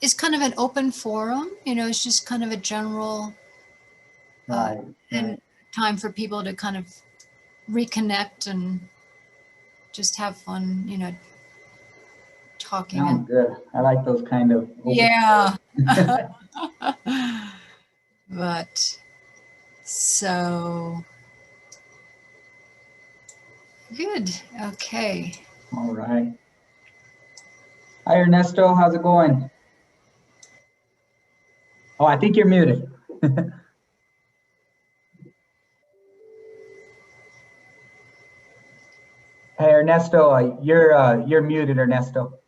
is kind of an open forum. It's just kind of a general Right. and time for people to kind of reconnect and just have fun, talking. Sounds good. I like those kind of. Yeah. But so good. Okay. All right. Hi, Ernesto. How's it going? Oh, I think you're muted. Hey, Ernesto, you're muted, Ernesto.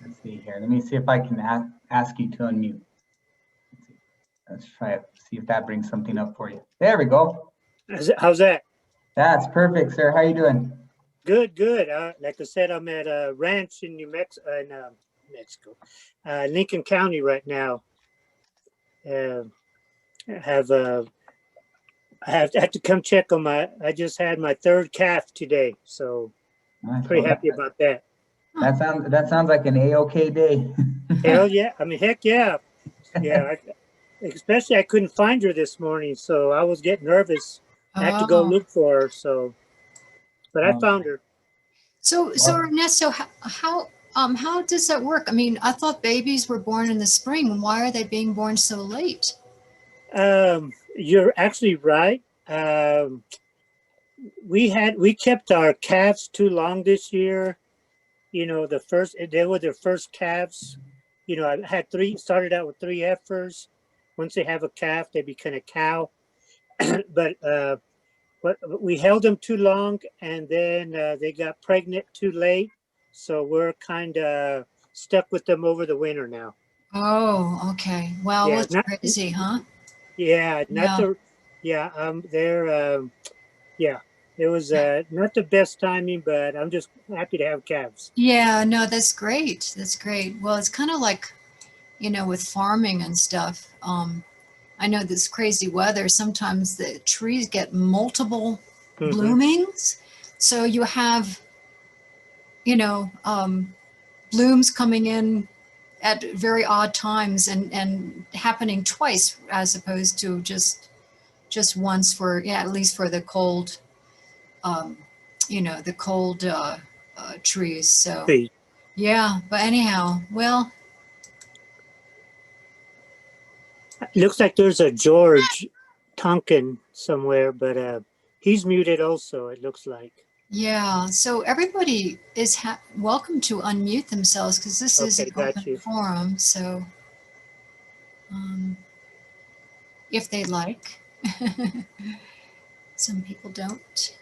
Let's see here. Let me see if I can ask you to unmute. Let's try it. See if that brings something up for you. There we go. How's that? That's perfect, sir. How you doing? Good, good. Like I said, I'm at a ranch in Mexico, Lincoln County right now. I have to come check on I just had my third calf today, so Nice. pretty happy about that. That sounds like an A-OK day. Hell yeah! I mean, heck yeah, yeah. Especially I couldn't find her this morning, so I was getting nervous. I had to go look for her, but I found her. So Ernesto, how does that work? I mean, I thought babies were born in the spring. Why are they being born so late? You're actually right. We kept our calves too long this year. They were their first calves. I had started out with 3 heifers. Once they have a calf, they become a cow. But we held them too long, and then they got pregnant too late. So we're kind of stuck with them over the winter now. Oh, okay. Well, it's crazy, huh? Yeah, it was not the best timing, but I'm just happy to have calves. Yeah, no, that's great. That's great. Well, it's kind of like, with farming and stuff. I know this crazy weather, sometimes the trees get multiple bloomings. So you have, blooms coming in at very odd times and happening twice as opposed to just once for, at least for the cold, the cold trees. So yeah, but anyhow, well. It looks like there's a George Tonkin somewhere, but he's muted also, it looks like. Yeah, so everybody is welcome to unmute themselves because this is an open forum. So if they like, some people don't.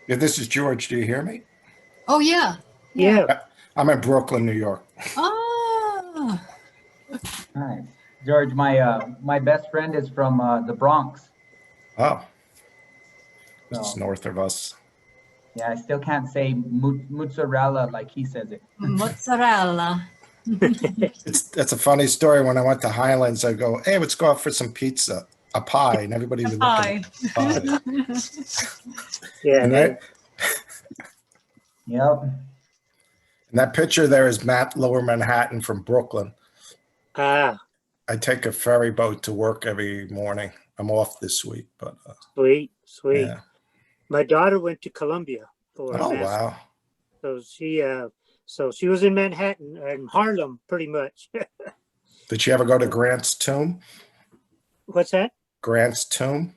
Yeah, this is George. Do you hear me? Oh, yeah. Yeah. I'm in Brooklyn, New York. Oh. Nice. George, my best friend is from the Bronx. Oh. It's north of us. Yeah, I still can't say mozzarella like he says it. Mozzarella. That's a funny story. When I went to Highlands, I go, hey, let's go out for some pizza, a pie, and everybody was looking at pie. Yeah. Yep. And that picture there is Matt, Lower Manhattan from Brooklyn. I take a ferry boat to work every morning. I'm off this week, but sweet. Yeah. My daughter went to Columbia for her master's. Wow. So she was in Manhattan and Harlem pretty much. Did she ever go to Grant's tomb? What's that? Grant's tomb?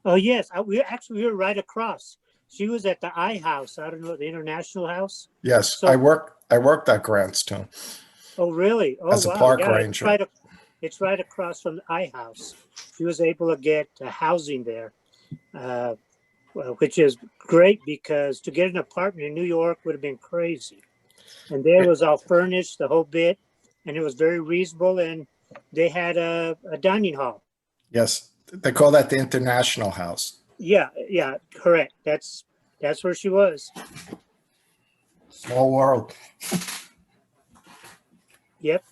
Oh yes, we were right across. She was at the I House. I don't know, the International House. Yes, so, I worked at Grant's tomb. Oh really? Oh as a park ranger. It's right across from the I House. She was able to get housing there, which is great because to get an apartment in New York would have been crazy. And there was all furnished, the whole bit, and it was very reasonable. And they had a dining hall. Yes, they call that the International House. Yeah, correct. That's where she was. Small world. Yep.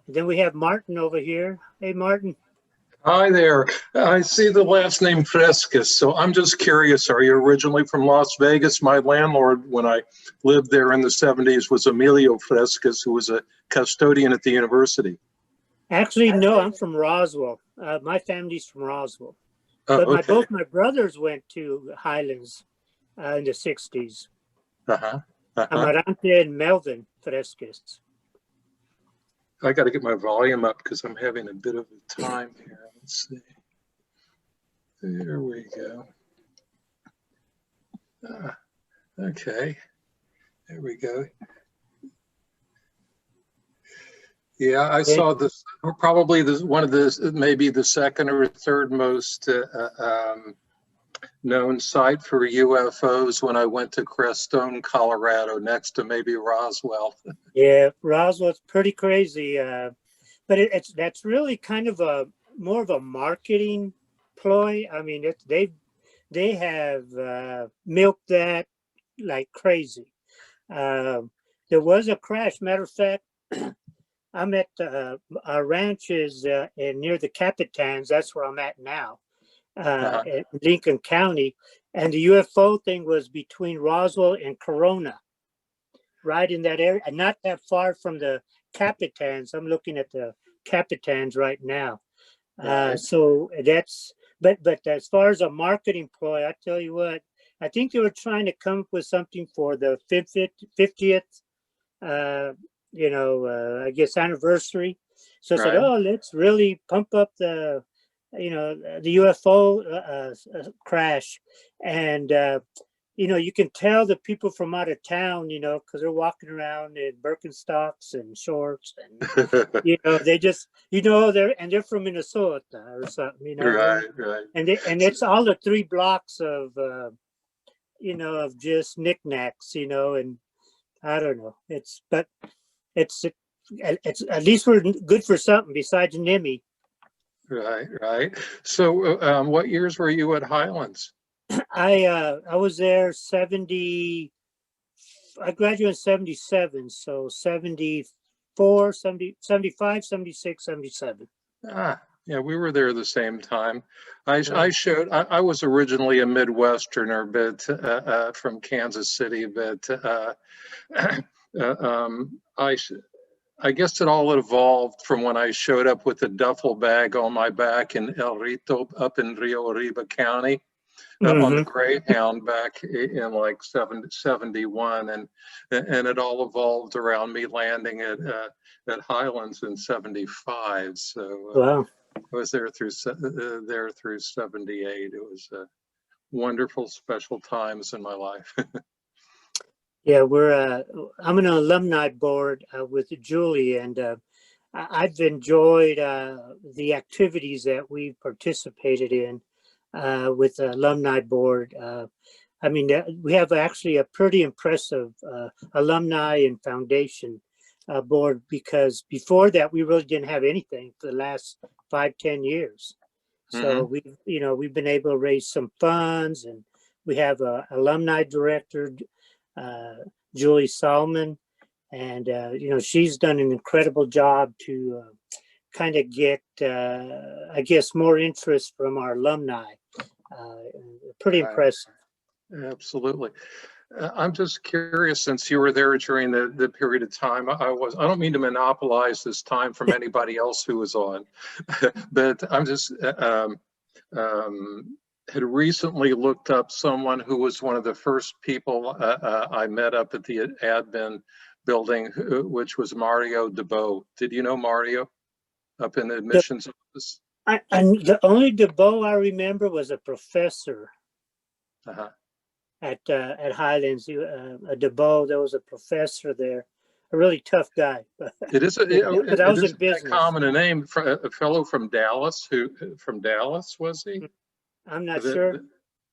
And then we have Martin over here. Hey, Martin. Hi there. I see the last name Frescas, so I'm just curious, are you originally from Las Vegas? My landlord, when I lived there in the 70s, was Emilio Frescas, who was a custodian at the university. Actually, no, I'm from Roswell. My family's from Roswell. Oh, But okay. both my brothers went to Highlands in the 60s. Uh-huh. Uh-huh. Amarante and Melvin Fresquez. I got to get my volume up because I'm having a bit of a time here. Let's see. There we go. Okay. There we go. Yeah, I saw this, probably one of the, maybe the second or third most known site for UFOs when I went to Crestone, Colorado, next to maybe Roswell. Yeah, Roswell's pretty crazy. But that's really kind of more of a marketing ploy. I mean, they have milked that like crazy. There was a crash. Matter of fact, I'm at our ranch is near the Capitans. That's where I'm at now, in Lincoln County. And the UFO thing was between Roswell and Corona, right in that area, and not that far from the Capitans. I'm looking at the Capitans right now. So that's, but as far as a marketing ploy, I tell you what, I think they were trying to come up with something for the 50th, I guess anniversary. So I said, oh, let's really pump up the UFO crash. And, you can tell the people from out of town, because they're walking around in Birkenstocks and shorts, and they just, they're from Minnesota or something, Right. and it's all the 3 blocks of, of just knickknacks, and I don't know. It's at least we're good for something besides NIMI. Right. So, what years were you at Highlands? I was there 70. I graduated in 77, so 74, 70, 75, 76, 77. Yeah, we were there the same time. I was originally a Midwesterner, but from Kansas City, but I guess it all evolved from when I showed up with a duffel bag on my back in El Rito up in Rio Arriba County. On the Greyhound back in like 71, and it all evolved around me landing at Highlands in 75. So wow. I was there through 78. It was wonderful, special times in my life. Yeah, I'm an alumni board with Julie, and I've enjoyed the activities that we've participated in with the alumni board. I mean, we have actually a pretty impressive alumni and foundation board, because before that, we really didn't have anything for the last 5-10 years. So we've been able to raise some funds, and we have a alumni director, Julie Salman, and she's done an incredible job to kind of get, I guess, more interest from our alumni. Pretty impressive. Absolutely. I'm just curious, since you were there during the period of time, I don't mean to monopolize this time from anybody else who was on, but I'm just had recently looked up someone who was one of the first people I met up at the admin building, which was Mario DeBow. Did you know Mario up in the admissions office? And the only DeBow I remember was a professor at Highlands. A DeBow, there was a professor there, a really tough guy. It is but I was in business. Common a name for a fellow from Dallas. From Dallas was he? I'm not sure.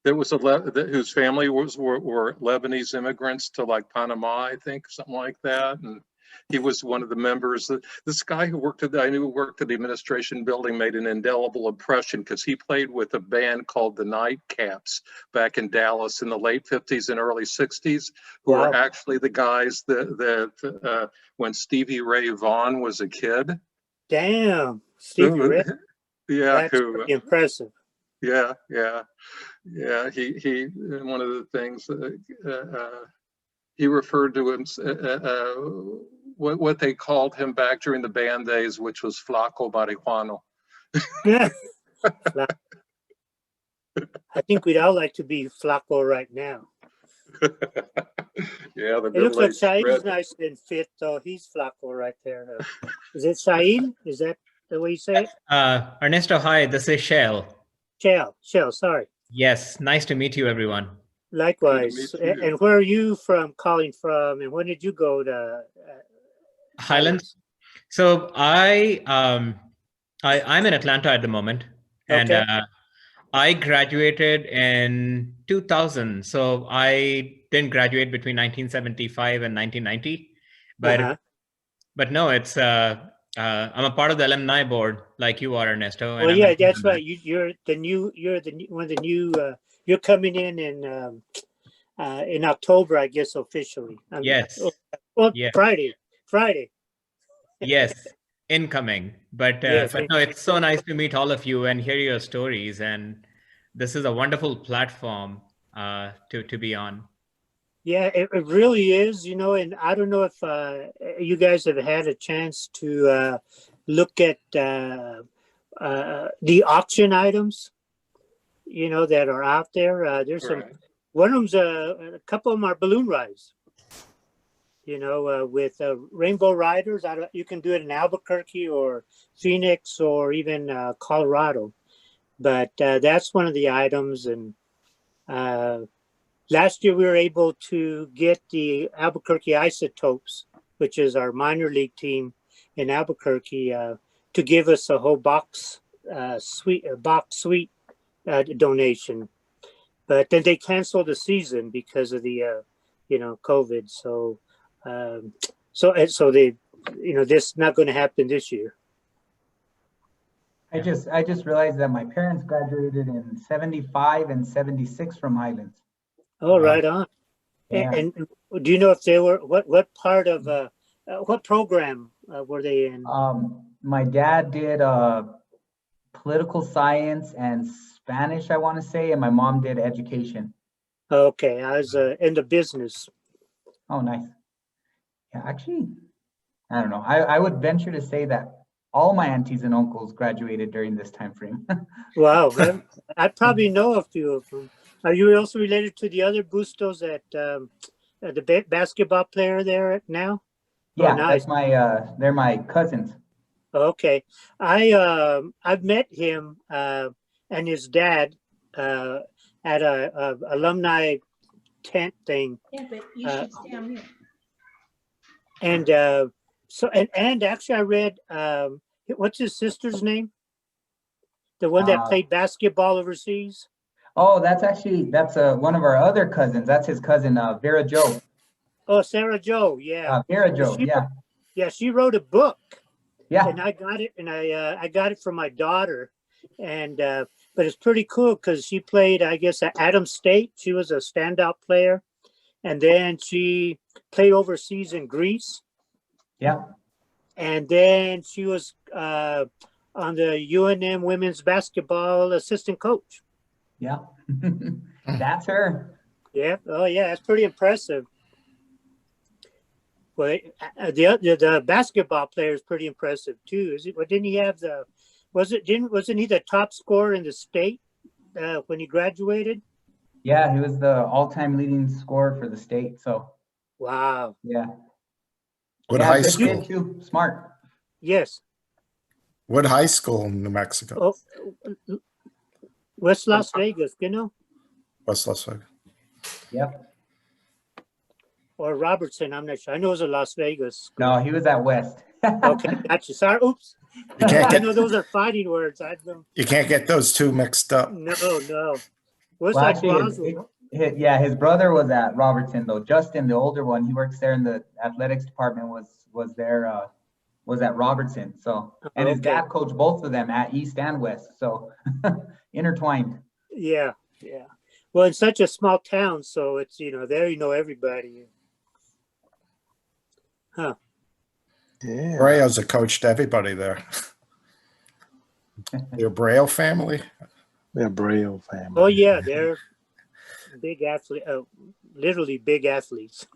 There was whose family were Lebanese immigrants to like Panama, I think, something like that, and he was one of the members. This guy who worked at the administration building made an indelible impression, because he played with a band called the Nightcaps back in Dallas in the late 50s and early 60s, who were actually the guys that when Stevie Ray Vaughan was a kid. Damn, Stevie Ray. Yeah, That's who, pretty impressive. yeah, yeah, yeah. He, one of the things he referred to him, what they called him back during the band days, which was Flaco Marihuano. Yeah. I think we'd all like to be Flacco right now. Yeah, the It looks like middle-aged Shahid is red. nice and fit, though. He's Flacco right there. Is it Shahid? Is that the way you say it? Ernesto, hi, this is Shell. Shell, sorry. Yes, nice to meet you, everyone. Likewise. Good to meet you. And where are you calling from? And when did you go to Highlands. So I'm in Atlanta at the moment, and Okay. I graduated in 2000. So I didn't graduate between 1975 and 1990, Uh-huh. but no, it's I'm a part of the alumni board, like you are, Ernesto. And Well, I'm yeah, involved that's in that. right. You're one of the new. You're coming in October, I guess, officially. Yes. Well, Yeah. Friday. Yes, incoming. But Yes. no, it's so nice to meet all of you and hear your stories. And this is a wonderful platform to be on. Yeah, it really is, and I don't know if you guys have had a chance to look at the auction items, that are out there. There's some, Right. one of them's, a couple of them are balloon rides, with Rainbow Riders. You can do it in Albuquerque or Phoenix or even Colorado. But that's one of the items. And last year we were able to get the Albuquerque Isotopes, which is our minor league team in Albuquerque, to give us a whole box suite donation. But then they canceled the season because of the COVID. So they, this not going to happen this year. I just realized that my parents graduated in 75 and 76 from Highlands. Oh, right on. Yeah. And do you know if they were what part of what program were they in? My dad did political science and Spanish, I want to say, and my mom did education. Okay, I was in the business. Oh, nice. Yeah, actually, I don't know. I would venture to say that all my aunties and uncles graduated during this time frame. Wow, I probably know a few of them. Are you also related to the other Bustos that the basketball player there now? Yeah, Oh, nice. that's they're my cousins. Okay, I've met him and his dad at a alumni tent thing. Yeah, but you should stay on mute. And and actually I read what's his sister's name? The one that played basketball overseas? Oh, that's one of our other cousins. That's his cousin, Vera Joe. Oh, Sarah Joe, yeah. Vera Joe, yeah. Yeah, she wrote a book. Yeah. And I got it, and I got it from my daughter. And but it's pretty cool because she played, I guess, at Adams State. She was a standout player. And then she played overseas in Greece. Yeah. And then she was on the UNM women's basketball assistant coach. Yeah. That's her. Yeah. Oh, yeah. That's pretty impressive. Well, the basketball player is pretty impressive too. Is it? Well, didn't he have wasn't he the top scorer in the state when he graduated? Yeah, he was the all-time leading scorer for the state. So. Wow. Yeah. What Yeah, high good school? kid too. Smart. Yes. What high school in New Mexico? Oh, West Las Vegas, West Las Vegas. Yep. or Robertson. I'm not sure. I know it was a Las Vegas. No, he was at West. Okay, gotcha. Sorry. Oops. You can't I know get those are fighting words. you can't get those two mixed up. No. What's Well, like actually, Roswell? his brother was at Robertson though. Justin, the older one, he works there in the athletics department. Was there was at Robertson. So, and his Okay. dad coached both of them at East and West. So intertwined. Yeah. Well, it's such a small town, so it's there you know everybody. Huh. Rayo's a coach to everybody there. The Abreu family. The Abreu family. Oh yeah, they're big athlete, literally big athletes.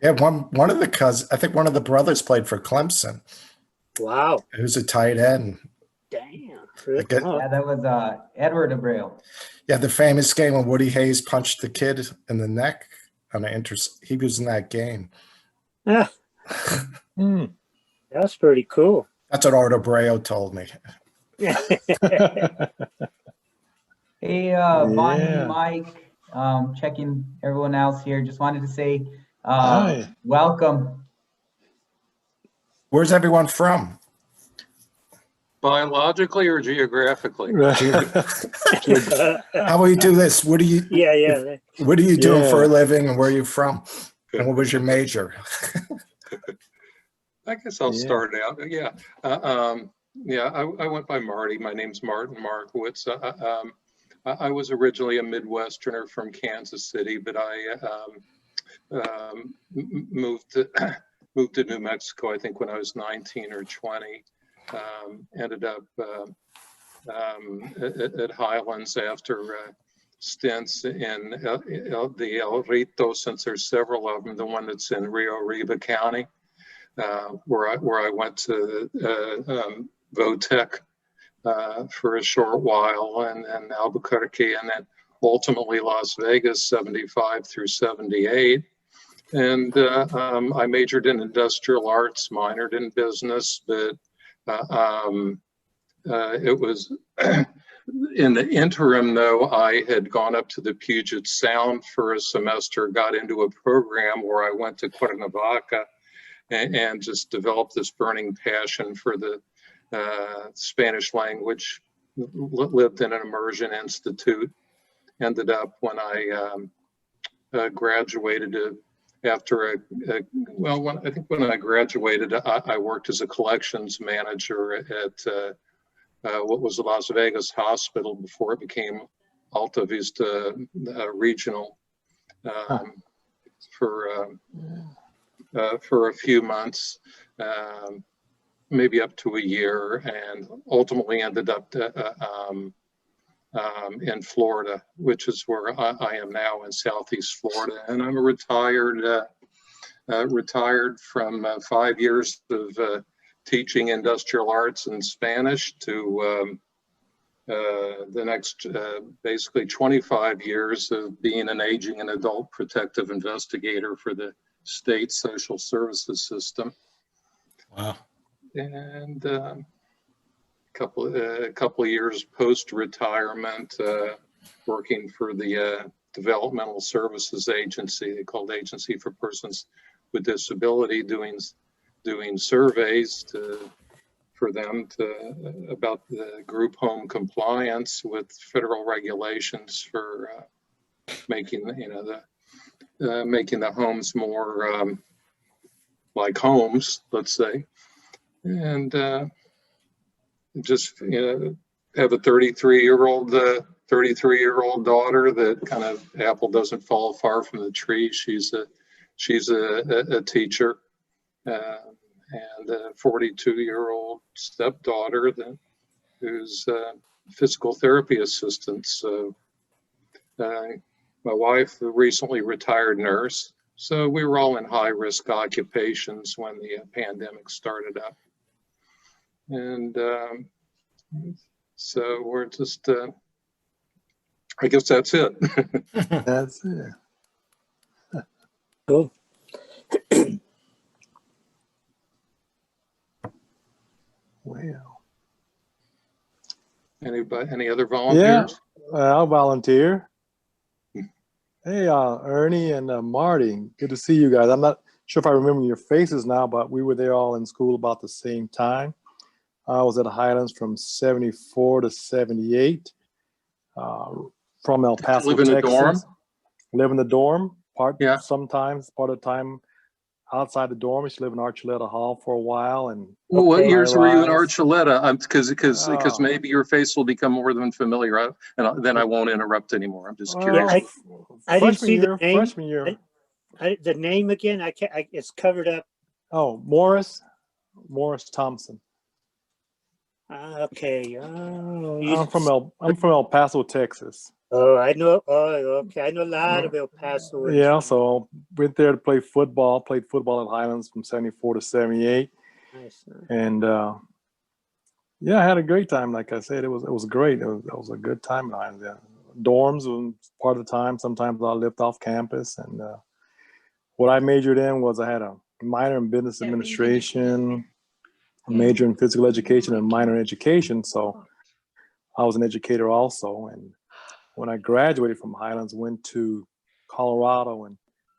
Yeah, one of the cousins, I think one of the brothers played for Clemson. Wow. Who's a tight end. Damn. I get- Oh, Yeah, that was Edward Abreu. Yeah, the famous game when Woody Hayes punched the kid in the neck on an he was in that game. ah, Hmm. that's pretty cool. That's what Art Abreu told me. Hey, Yeah. Bonnie, Mike, checking everyone else here. Just wanted to say, Hi. welcome. Where's everyone from? Biologically or geographically? How will you do this? What do you yeah. What are you doing for a Yeah. living, and where are you from? And what was your major? I guess I'll Yeah. start out. Yeah. I went by Marty. My name's Martin Markowitz. I was originally a Midwesterner from Kansas City, but I moved to New Mexico, I think when I was 19 or 20. Ended up at Highlands after stints in the El Rito, since there's several of them, the one that's in Rio Arriba County, where I went to Votech for a short while, and then Albuquerque, and then ultimately Las Vegas, 75 through 78. And I majored in industrial arts, minored in business, but it was in the interim, though, I had gone up to the Puget Sound for a semester, got into a program where I went to Cuernavaca and just developed this burning passion for the Spanish language. Lived in an immersion institute. Ended up when I graduated after I think when I graduated, I worked as a collections manager at what was the Las Vegas Hospital before it became Alta Vista Regional for a few months, maybe up to a year, and ultimately ended up in Florida, which is where I am now, in Southeast Florida. And I'm retired from 5 years of teaching industrial arts and Spanish to the next basically 25 years of being an aging and adult protective investigator for the state social services system. Wow. And a couple of years post-retirement, working for the Developmental Services Agency, they called Agency for Persons with Disability, doing surveys for them about the group home compliance with federal regulations for making the homes more like homes, let's say, and just have a 33-year-old daughter that kind of apple doesn't fall far from the tree. She's a teacher, and a 42-year-old stepdaughter who's a physical therapy assistant. So my wife, a recently retired nurse. So we were all in high-risk occupations when the pandemic started up. And so we're just, I guess that's it. That's it. Cool. Well. Anybody, any other Yeah, volunteers? I'll volunteer. Hey, Ernie and Marty, good to see you guys. I'm not sure if I remember your faces now, but we were there all in school about the same time. I was at Highlands from 74 to 78, from El Paso, live in a Texas. dorm? Live in the dorm, Yeah. sometimes, part of the time outside the dorm. I used to live in Archuleta Hall for a while. And Well, what Okay. years were you in high-rise. Archuleta? Because Oh. maybe your face will become more than familiar, and then I won't interrupt anymore. I'm just Well, curious. I didn't see the name. Freshman year. The name again, it's covered up. Oh, Morris Thompson. Okay. Oh, I'm from El Paso, Texas. oh, I know. Oh, okay. I know a lot of El Paso. Yeah, so went there to play football. Played football at Highlands from '74 to '78, Nice. and yeah, I had a great time. Like I said, it was great. It was a good time at Highlands. Yeah. Dorms was part of the time. Sometimes I lived off campus, and what I majored in was I had a minor in business administration, a major in physical education, and a minor in education. So I was an educator also. And when I graduated from Highlands, went to Colorado and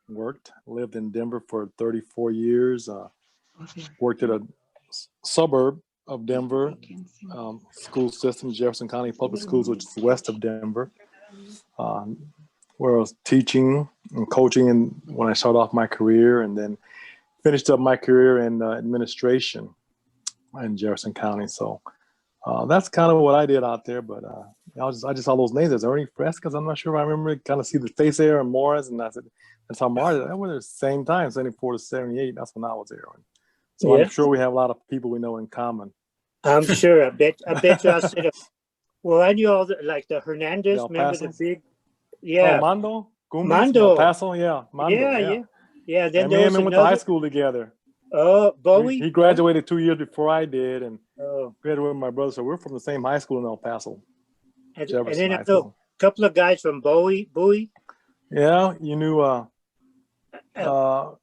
worked. Lived in Denver for 34 years. Worked at a suburb of Denver school system, Jefferson County Public Schools, which is west of Denver, where I was teaching and coaching and when I started off my career, and then finished up my career in administration in Jefferson County. So that's kind of what I did out there. But I just saw those names as Ernie Frescas. I'm not sure if I remember, kind of see the face there, and Morris, and I said, that's how Morris. That was the same time, 74 to 78. That's when I was there. So Yeah. I'm sure we have a lot of people we know in common. I'm sure. I bet you I said, well, I knew all the, like the Hernandez, El remember the Paso? big, yeah. Oh, Mando? Gumbas Mando. El Paso, yeah. Mando, Yeah. Then and there me was and him went to high another, school together. Bowie. He graduated 2 years before I did, and Oh, graduated with my brother. So we're from the same high school in El Paso, and Jefferson then I High know School. a couple of guys from Bowie. Yeah, you knew He was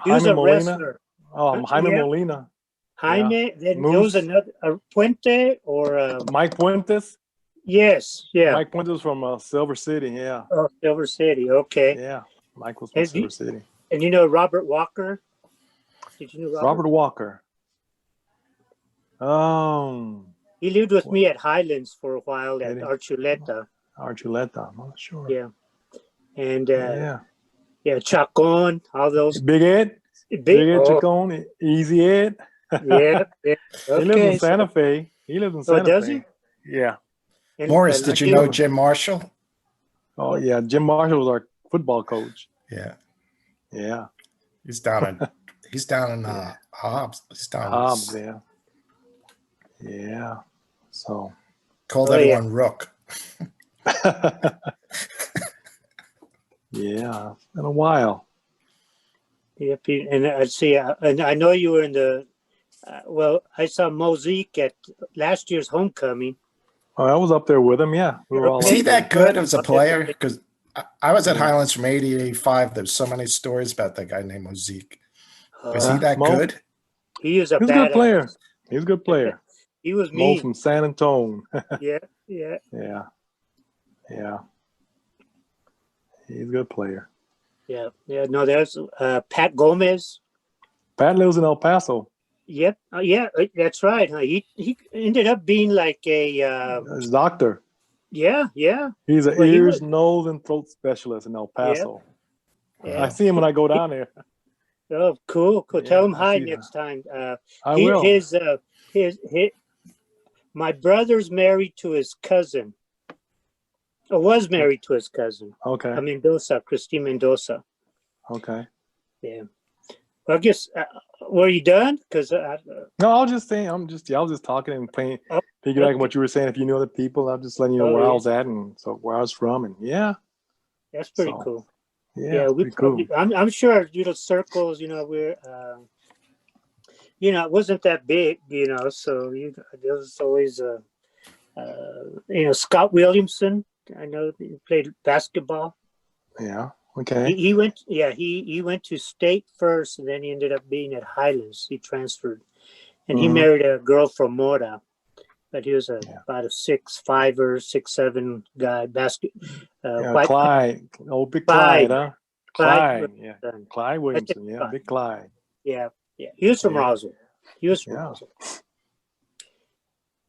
Jaime a Molina. wrestler. Oh, Jaime Yeah. Molina. Jaime. Then there Moose. was another Puente or Mike Puentes. yes, yeah. Mike Puentes was from Silver City. Yeah, Oh, Silver City. Okay. yeah. Mike was from Silver City. And you know Robert Walker? Did you know Robert? Robert Walker. He lived with me at Highlands for a while at Did he? Archuleta. Archuleta. I'm not sure. Yeah. And Yeah. Chacon, all those Big Ed. big. Big Ed Oh, Chacon. Easy Ed. yeah. He lives Okay. in Santa Fe. He lives in Oh, Santa does Fe. he? Yeah. And, Morris, did you know Jim Marshall? Oh yeah, Jim Marshall was our football coach. Yeah, Yeah. he's down in Hobbs. He's down. Hobbs, yeah. Yeah. So Called Oh, yeah. everyone Rook. yeah, it's been a while. Yep. And I see. And I know you were in the. Well, I saw Mosaic at last year's homecoming. Oh, I was up there with him. Yeah, we were all. Is up he there. that good as a player? Because I was at Yeah. Highlands from 80 to 85. There's so many stories about that guy named Mosaic. Is he Uh, that Mo? good? He is a He's a badass. good player. He's a good player. He was Mo mean. from San Antonio. Yeah. Yeah. Yeah. He's a good player. Yeah. No, there's Pat Gomez. Pat lives in El Paso. Yep. Yeah, that's right. He ended up being like a His doctor. yeah. He's an Well, he ears, was- nose, and throat specialist in El Paso. Yeah. I see him when I go down there. Oh, cool. Yeah, Tell him I hi see next time. I will. His my brother's married to his cousin. Or was married to his cousin. Okay. Mendoza, Christine Mendoza. Okay. Yeah. Well, I guess were you done? Because No, I was just saying. I was just talking and playing, Oh, piggybacking okay. what you were saying. If you knew other people, I'm just letting you know Oh, where I yeah. was at and so where I was from, and yeah, that's pretty So, cool. yeah, it's we pretty probably. cool. I'm sure our little circles. We're. It wasn't that big. So there was always Scott Williamson. I know he played basketball. Yeah. Okay. He went. Yeah, he went to state first, and then he ended up being at Highlands. He transferred, and he Mhm. married a girl from Mora. But he was Yeah. about a 6'5" or 6'7" guy. Yeah, White Clyde. Oh, big Clyde. Clyde, huh? Clyde. Clyde. Yeah. Clyde Williamson. Yeah, Clyde. big Clyde. Yeah. He was from Yeah. Roswell. Yeah.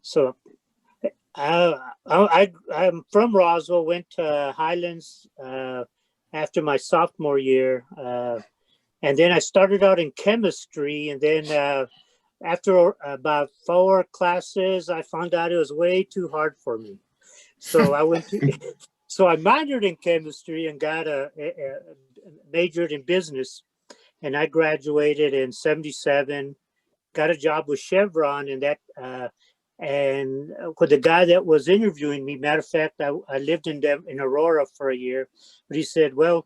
So, I'm from Roswell. Went to Highlands after my sophomore year, and then I started out in chemistry. And then after about 4 classes, I found out it was way too hard for me. So I went to. So I minored in chemistry and got majored in business, and I graduated in '77. Got a job with Chevron, and that And with the guy that was interviewing me, matter of fact, I lived in Aurora for a year, but he said, well,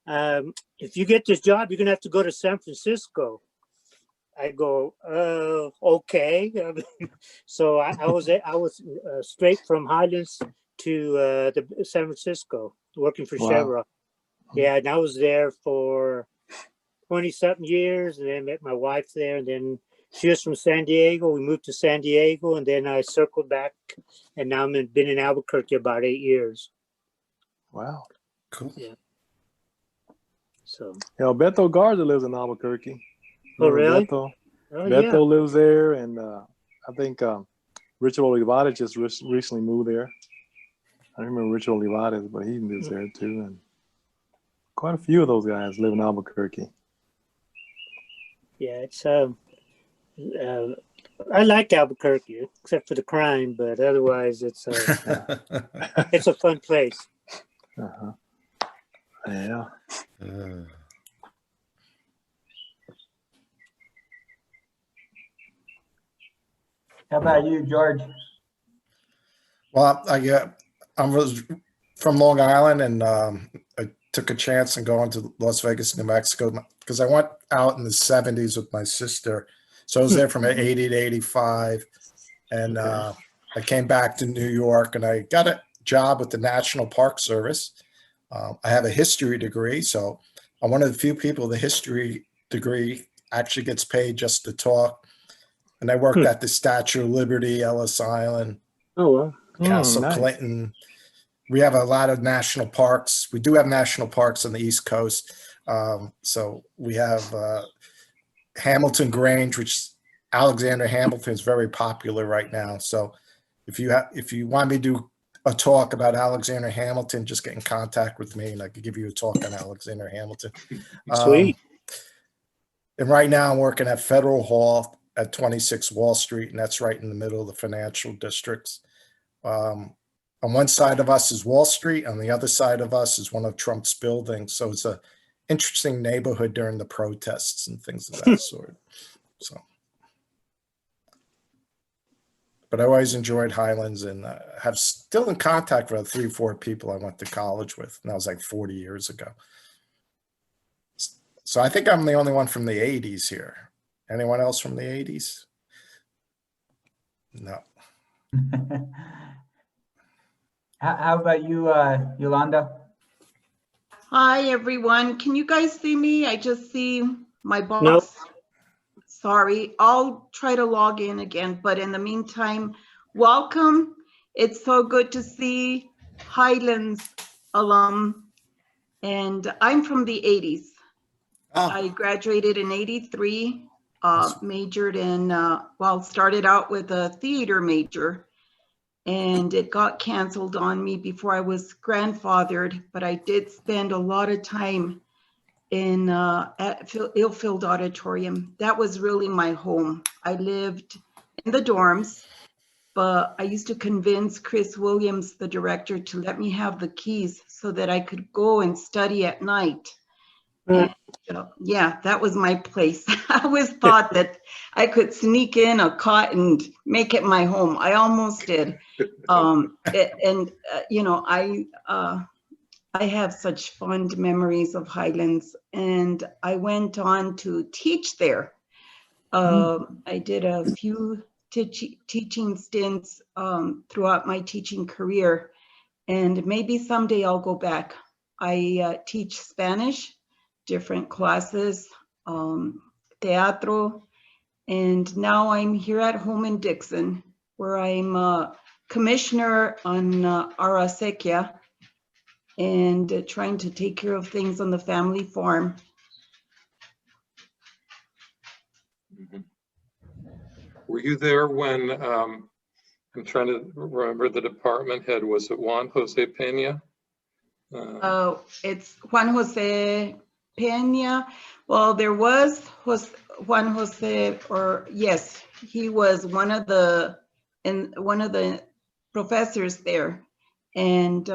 if you get this job, you're gonna have to go to San Francisco. I go, okay. So I was straight from Highlands to the San Francisco, working for Wow. Chevron. Yeah, and I was there for 20-something years, and then met my wife there, and then she was from San Diego. We moved to San Diego, and then I circled back, and now been in Albuquerque about 8 years. Wow. Cool. Yeah. So. You know, Beto Garza lives in Albuquerque. Oh, really? Beto? Oh, Beto yeah. lives there, and I think Richard Olivares just recently moved there. I don't remember Richard Olivares, but he lives there too, and quite a few of those guys live in Albuquerque. Yeah, it's I like Albuquerque, except for the crime, but otherwise it's it's a fun place. Uh-huh. Yeah. How about you, George? Well, I was from Long Island, and I took a chance and going to Las Vegas, New Mexico, because I went out in the 70s with my sister. So I was there from 80 to 85. And I came back to New York, and I got a job with the National Park Service. I have a history degree, so I'm one of the few people with a history degree actually gets paid just to talk. And I worked at the Statue of Liberty, Ellis Island, Oh, well. Castle Nice. Clinton. We have a lot of national parks. We do have national parks on the East Coast. So we have Hamilton Grange, which Alexander Hamilton is very popular right now. So if you want me to do a talk about Alexander Hamilton, just get in contact with me, and I could give you a talk on Alexander Hamilton. Sweet. And right now I'm working at Federal Hall at 26 Wall Street, and that's right in the middle of the financial districts. On one side of us is Wall Street. On the other side of us is one of Trump's buildings. So it's a interesting neighborhood during the protests and things of that sort. So, but I always enjoyed Highlands, and have still in contact with 3 or 4 people I went to college with, and that was like 40 years ago. So I think I'm the only one from the 80s here. Anyone else from the 80s? No. How about you, Yolanda? Hi, everyone. Can you guys see me? I just see my box. Nope. Sorry, I'll try to log in again, but in the meantime, welcome. It's so good to see Highlands alum, and I'm from the 80s. Oh, I graduated in 83, majored in, started out with a theater major, and it got canceled on me before I was grandfathered, but I did spend a lot of time in at Ilfield Auditorium. That was really my home. I lived in the dorms, but I used to convince Chris Williams, the director, to let me have the keys so that I could go and study at night. And, yeah, that was my place. I always thought that I could sneak in a cot and make it my home. I almost did. You know, I have such fond memories of Highlands, and I went on to teach there. I did a few teaching stints throughout my teaching career, and maybe someday I'll go back. I teach Spanish, different classes, teatro, and now I'm here at home in Dixon, where I'm a commissioner on our acequia, and trying to take care of things on the family farm. Were you there when, I'm trying to remember the department head, was it Juan Jose Pena? It's Juan Jose Pena. Well, there was Juan Jose, or yes, he was one of the professors there. And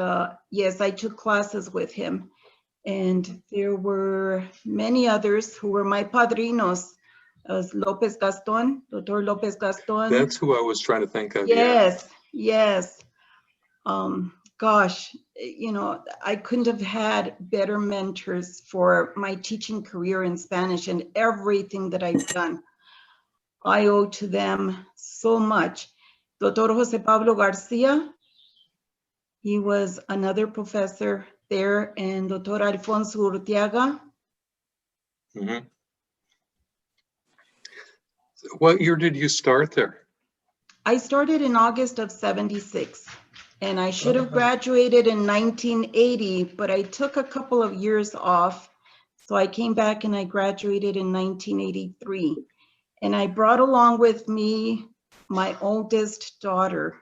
yes, I took classes with him. And there were many others who were my padrinos It was Lopez Gaston, Dr. Lopez Gaston. That's who I was trying to think of. Yes, yes. Gosh, you know, I couldn't have had better mentors for my teaching career in Spanish, and everything that I've done, I owe to them so much. Dr. Jose Pablo Garcia, he was another professor there, and Dr. Alfonso Urtiaga. Yeah. What year did you start there? I started in August of '76, and I should have Okay. graduated in 1980, but I took a couple of years off. So I came back and I graduated in 1983. And I brought along with me my oldest daughter.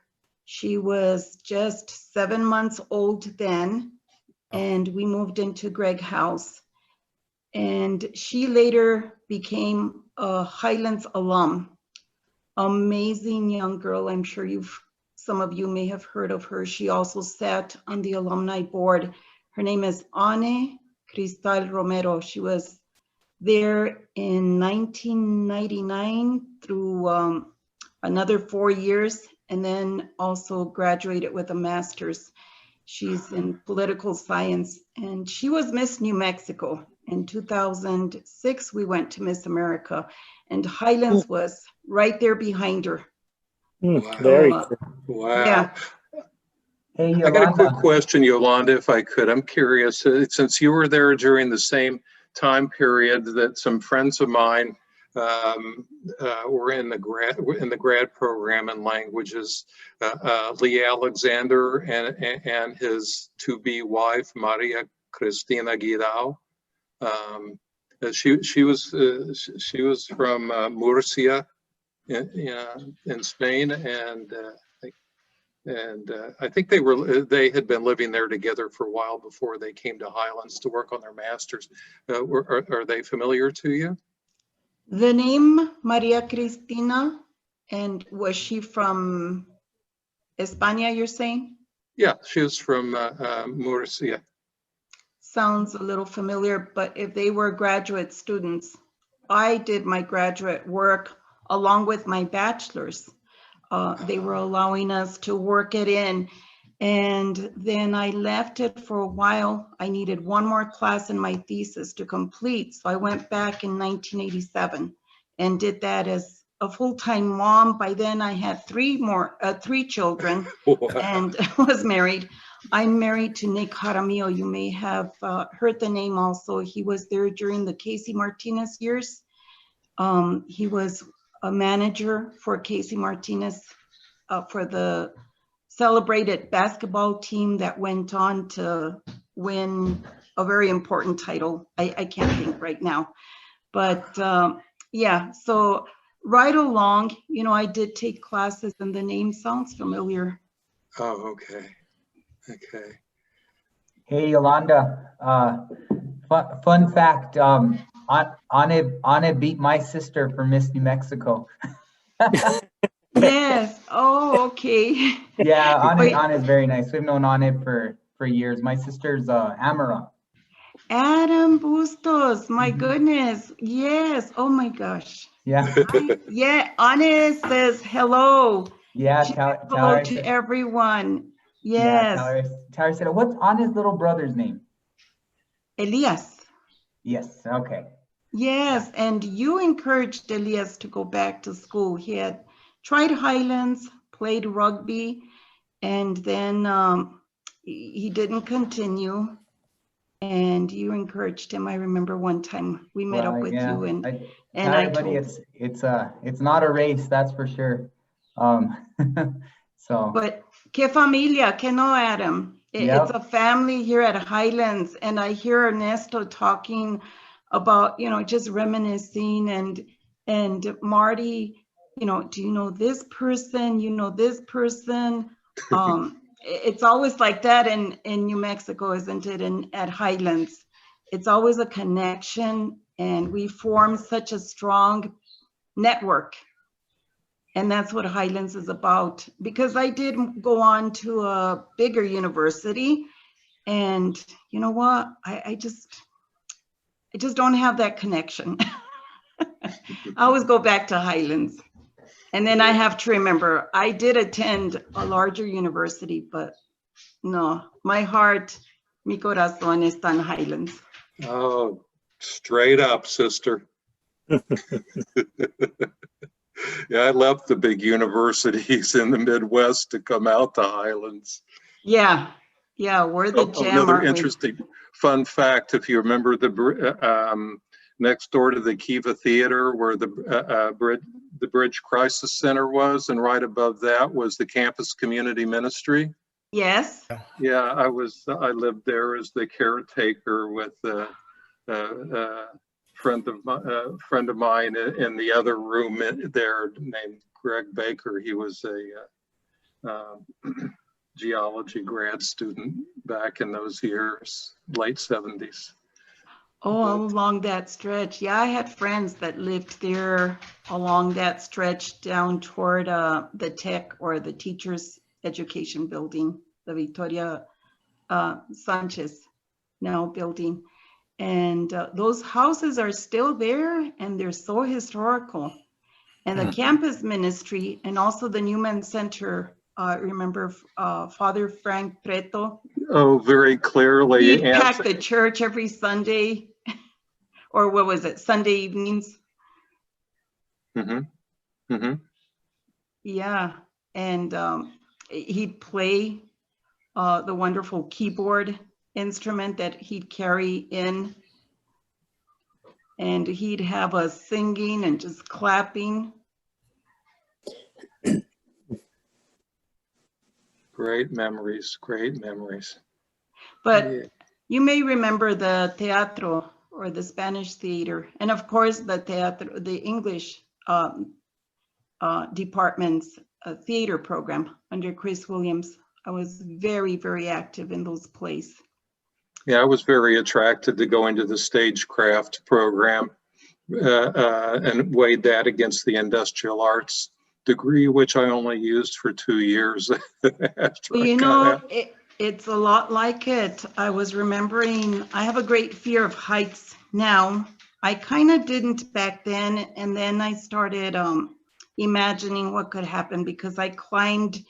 She was just 7 months old then, and we moved into Greg House. And she later became a Highlands alum. Amazing young girl. I'm sure some of you may have heard of her. She also sat on the alumni board. Her name is Anne Cristal Romero. She was there in 1999 through another 4 years, and then also graduated with a master's. She's in political science, and she was Miss New Mexico. In 2006, we went to Miss America, and Highlands was right there behind her. Very So, cool. Wow. yeah. Hey, I got a quick Yolanda. question, Yolanda, if I could. I'm curious, since you were there during the same time period that some friends of mine were in the grad program in languages, Lee Alexander and his to-be wife, Maria Cristina Guidao. She was from Murcia in Spain, and I think they had been living there together for a while before they came to Highlands to work on their masters. Are they familiar to you? The name Maria Cristina, and was she from España, you're saying? Yeah, she was from Murcia. Sounds a little familiar, but if they were graduate students, I did my graduate work along with my bachelor's. They were allowing us to work it in, and then I left it for a while. I needed one more class in my thesis to complete, so I went back in 1987 and did that as a full-time mom. By then I had three children and was married. I'm married to Nick Jaramillo. You may have heard the name also. He was there during the Casey Martinez years. He was a manager for Casey Martinez for the celebrated basketball team that went on to win a very important title. I can't think right now, but yeah, so right along, you know, I did take classes and the name sounds familiar. Oh, okay. Okay. Hey, Yolanda. Fun fact, Anne beat my sister for Miss New Mexico. Yes. Oh, okay. Yeah, Wait. Anne is very nice. We've known Anne for years. My sister's Amara. Adam Bustos, my Mhm. goodness. Yes. Oh my gosh. Yeah. Yeah. Anne says hello. Yeah, She tell says hello her. to everyone. Yeah, Yes. tell her. Said, what's Anne's little brother's name? Elias. Yes. Okay. Yes. And you encouraged Elias to go back to school. He had tried Highlands, played rugby, and then he didn't continue. And you encouraged him. I remember one time we met up with you, and tell I everybody told. it's not a race, that's for sure. So. But que familia, que no, Adam. It's a family here at Highlands, and I hear Ernesto talking about, you know, just reminiscing, and Marty, you know, do you know this person? You know this person. It's always like that in New Mexico, isn't it? And at Highlands, it's always a connection, and we form such a strong network. And that's what Highlands is about. Because I did go on to a bigger university, and you know what? I just don't have that connection. I always go back to Highlands. And then I have to remember, I did attend a larger university, but no, my heart, mi corazón está en Highlands. Oh, straight up, sister. Yeah, I left the big universities in the Midwest to come out to Highlands. Yeah, yeah, we're the Oh, gem, another aren't we? interesting fun fact, if you remember next door to the Kiva Theater where the Bridge Crisis Center was, and right above that was the campus community ministry. Yes. Yeah, I lived there as the caretaker with a friend of mine in the other room there named Greg Baker. He was a geology grad student back in those years, late 70s. Oh, along that stretch. Yeah, I had friends that lived there along that stretch down toward the tech or the teachers education building, the Victoria Sanchez now building. And those houses are still there and they're so historical. And the campus ministry and also the Newman Center, remember Father Frank Preto? Oh, very clearly. He packed the church every Sunday, or what was it, Sunday evenings? Mm-hmm. Mm-hmm. Yeah, and he'd play the wonderful keyboard instrument that he'd carry in, and he'd have us singing and just clapping. Great memories, great memories. But Yeah. you may remember the teatro or the Spanish theater, and of course the teatro, the English department's theater program under Chris Williams. I was very, very active in those plays. Yeah, I was very attracted to going to the stagecraft program and weighed that against the industrial arts degree, which I only used for 2 years after Well, I you got know, out. it's a lot like it. I was remembering, I have a great fear of heights now. I kind of didn't back then, and then I started imagining what could happen because I climbed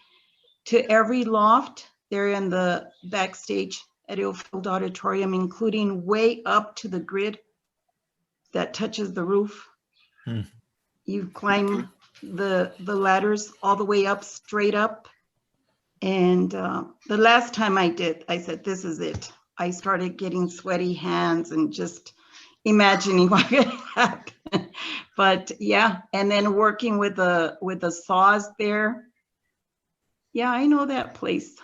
to every loft there in the backstage at Ilfield Auditorium, including way up to the grid that touches the roof. You climb the ladders all the way up, straight up. And the last time I did, I said, this is it. I started getting sweaty hands and just imagining what could happen. But yeah, and then working with the saws there. Yeah, I know that place.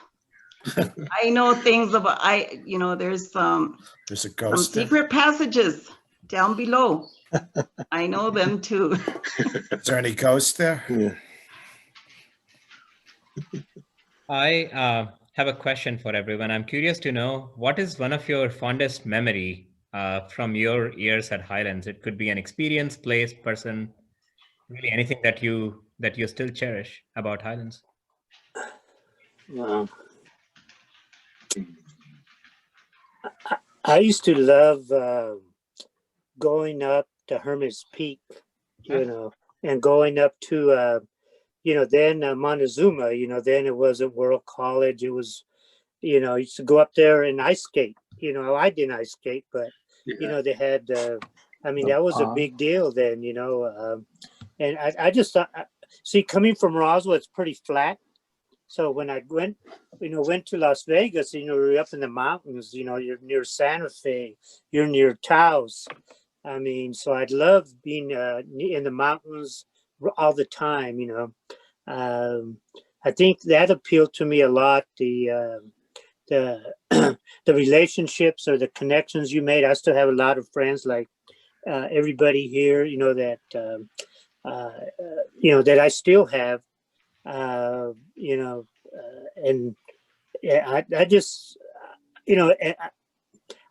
I know things about, there's some There's a ghost there. secret passages down below. I know them too. Is there any ghosts there? Yeah. I have a question for everyone. I'm curious to know, what is one of your fondest memory from your years at Highlands? It could be an experience, place, person, really anything that you still cherish about Highlands. I used to love going up to Hermit's Peak, and going up to, then Montezuma, then it wasn't World College. It was, I used to go up there and ice skate. I didn't ice skate, but, they had, that was a big deal then, and I just thought, see, coming from Roswell, it's pretty flat. So when I went to Las Vegas, you're up in the mountains, you're near Santa Fe, you're near Taos. So I'd love being in the mountains all the time, I think that appealed to me a lot, the the relationships or the connections you made. I still have a lot of friends, like everybody here, that that I still have, and I just,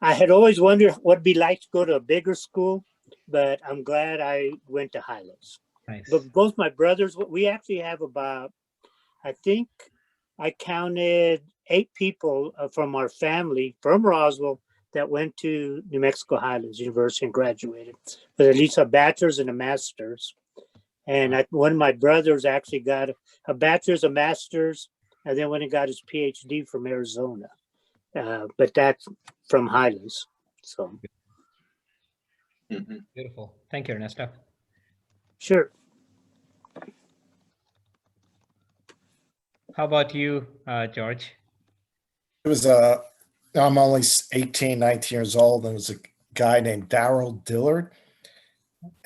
I had always wondered what it'd be like to go to a bigger school, but I'm glad I went to Highlands. Nice. But both my brothers, we actually have about, I think I counted 8 people from our family from Roswell that went to New Mexico Highlands University and graduated with at least a bachelor's and a master's. And one of my brothers actually got a bachelor's, a master's, and then went and got his PhD from Arizona. But that's from Highlands. So Beautiful. Thank you, Ernesto. sure. How about you, George? It was I'm only 18, 19 years old, and it was a guy named Darrell Dillard.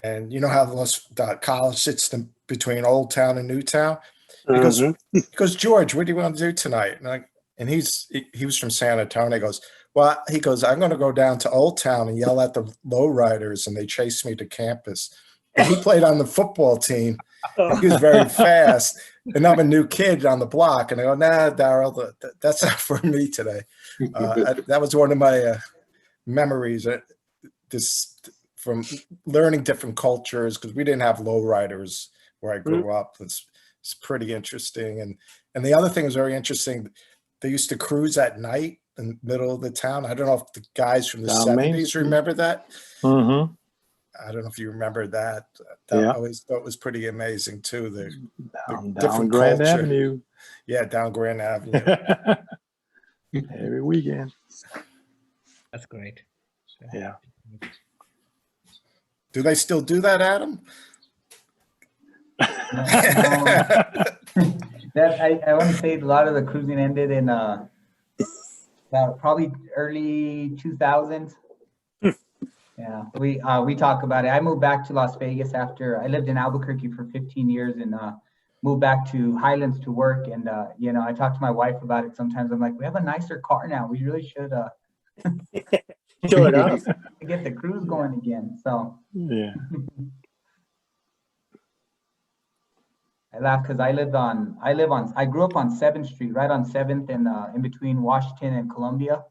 And you know how the college sits between Old Town and New Town? He goes, George, what do you want to do tonight? And he was from San Antonio. He goes, well, I'm going to go down to Old Town and yell at the lowriders, and they chase me to campus. And he played on the football team. He was very fast. And I'm a new kid on the block. And I go, nah, Darrell, that's not for me today. That was one of my memories. From learning different cultures, because we didn't have lowriders where I grew up. It's pretty interesting. And the other thing was very interesting. They used to cruise at night in the middle of the town. I don't know if the guys from the 70s remember that. Mm-hmm. I don't know if you remember that. Yeah. I always thought it was pretty amazing too. The Down different Grand culture. Avenue. Yeah, down Grand Avenue. Every weekend. That's great. Yeah. Do they still do that, Adam? I want to say a lot of the cruising ended in probably early 2000s. Yeah, we talk about it. I moved back to Las Vegas after I lived in Albuquerque for 15 years and moved back to Highlands to work. And I talk to my wife about it sometimes. I'm like, we have a nicer car now. We really should Show it off. get the cruise going again. So Yeah. I laugh because I grew up on 7th Street, right on 7th and in between Washington and Columbia.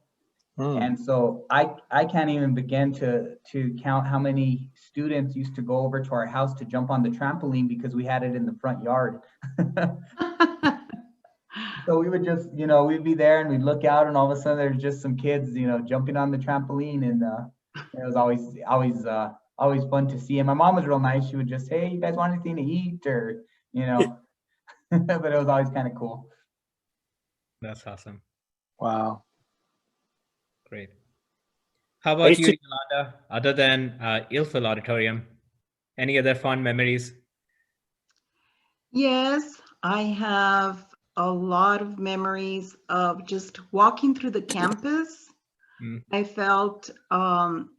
And so I can't even begin to count how many students used to go over to our house to jump on the trampoline because we had it in the front yard. So we would just, we'd be there and we'd look out and all of a sudden there's just some kids, jumping on the trampoline, and it was always fun to see. And my mom was real nice. She would just, hey, you guys want anything to eat, or, but it was always kind of cool. That's awesome. Wow. Great. How about you, Yolanda? Other than Ilfil Auditorium, any other fond memories? Yes, I have a lot of memories of just walking through the campus. I felt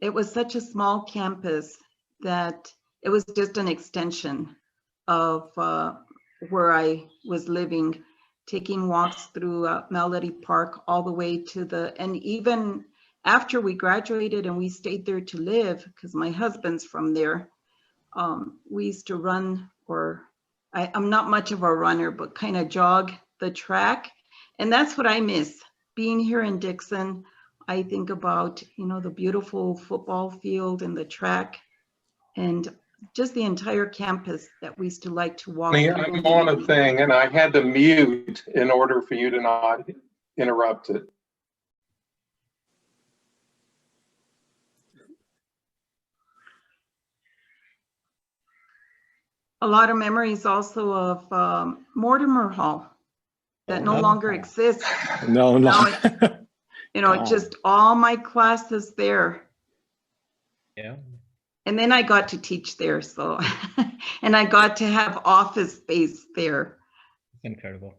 it was such a small campus that it was just an extension of where I was living, taking walks through Melody Park all the way to and even after we graduated and we stayed there to live, because my husband's from there, we used to run, or I'm not much of a runner, but kind of jog the track. And that's what I miss. Being here in Dixon, I think about, the beautiful football field and the track and just the entire campus that we used to like to walk. I'm on a thing and I had to mute in order for you to not interrupt it. A lot of memories also of Mortimer Hall that no longer exists. No. Just all my classes there. Yeah. And then I got to teach there, so, and I got to have office space there. Incredible.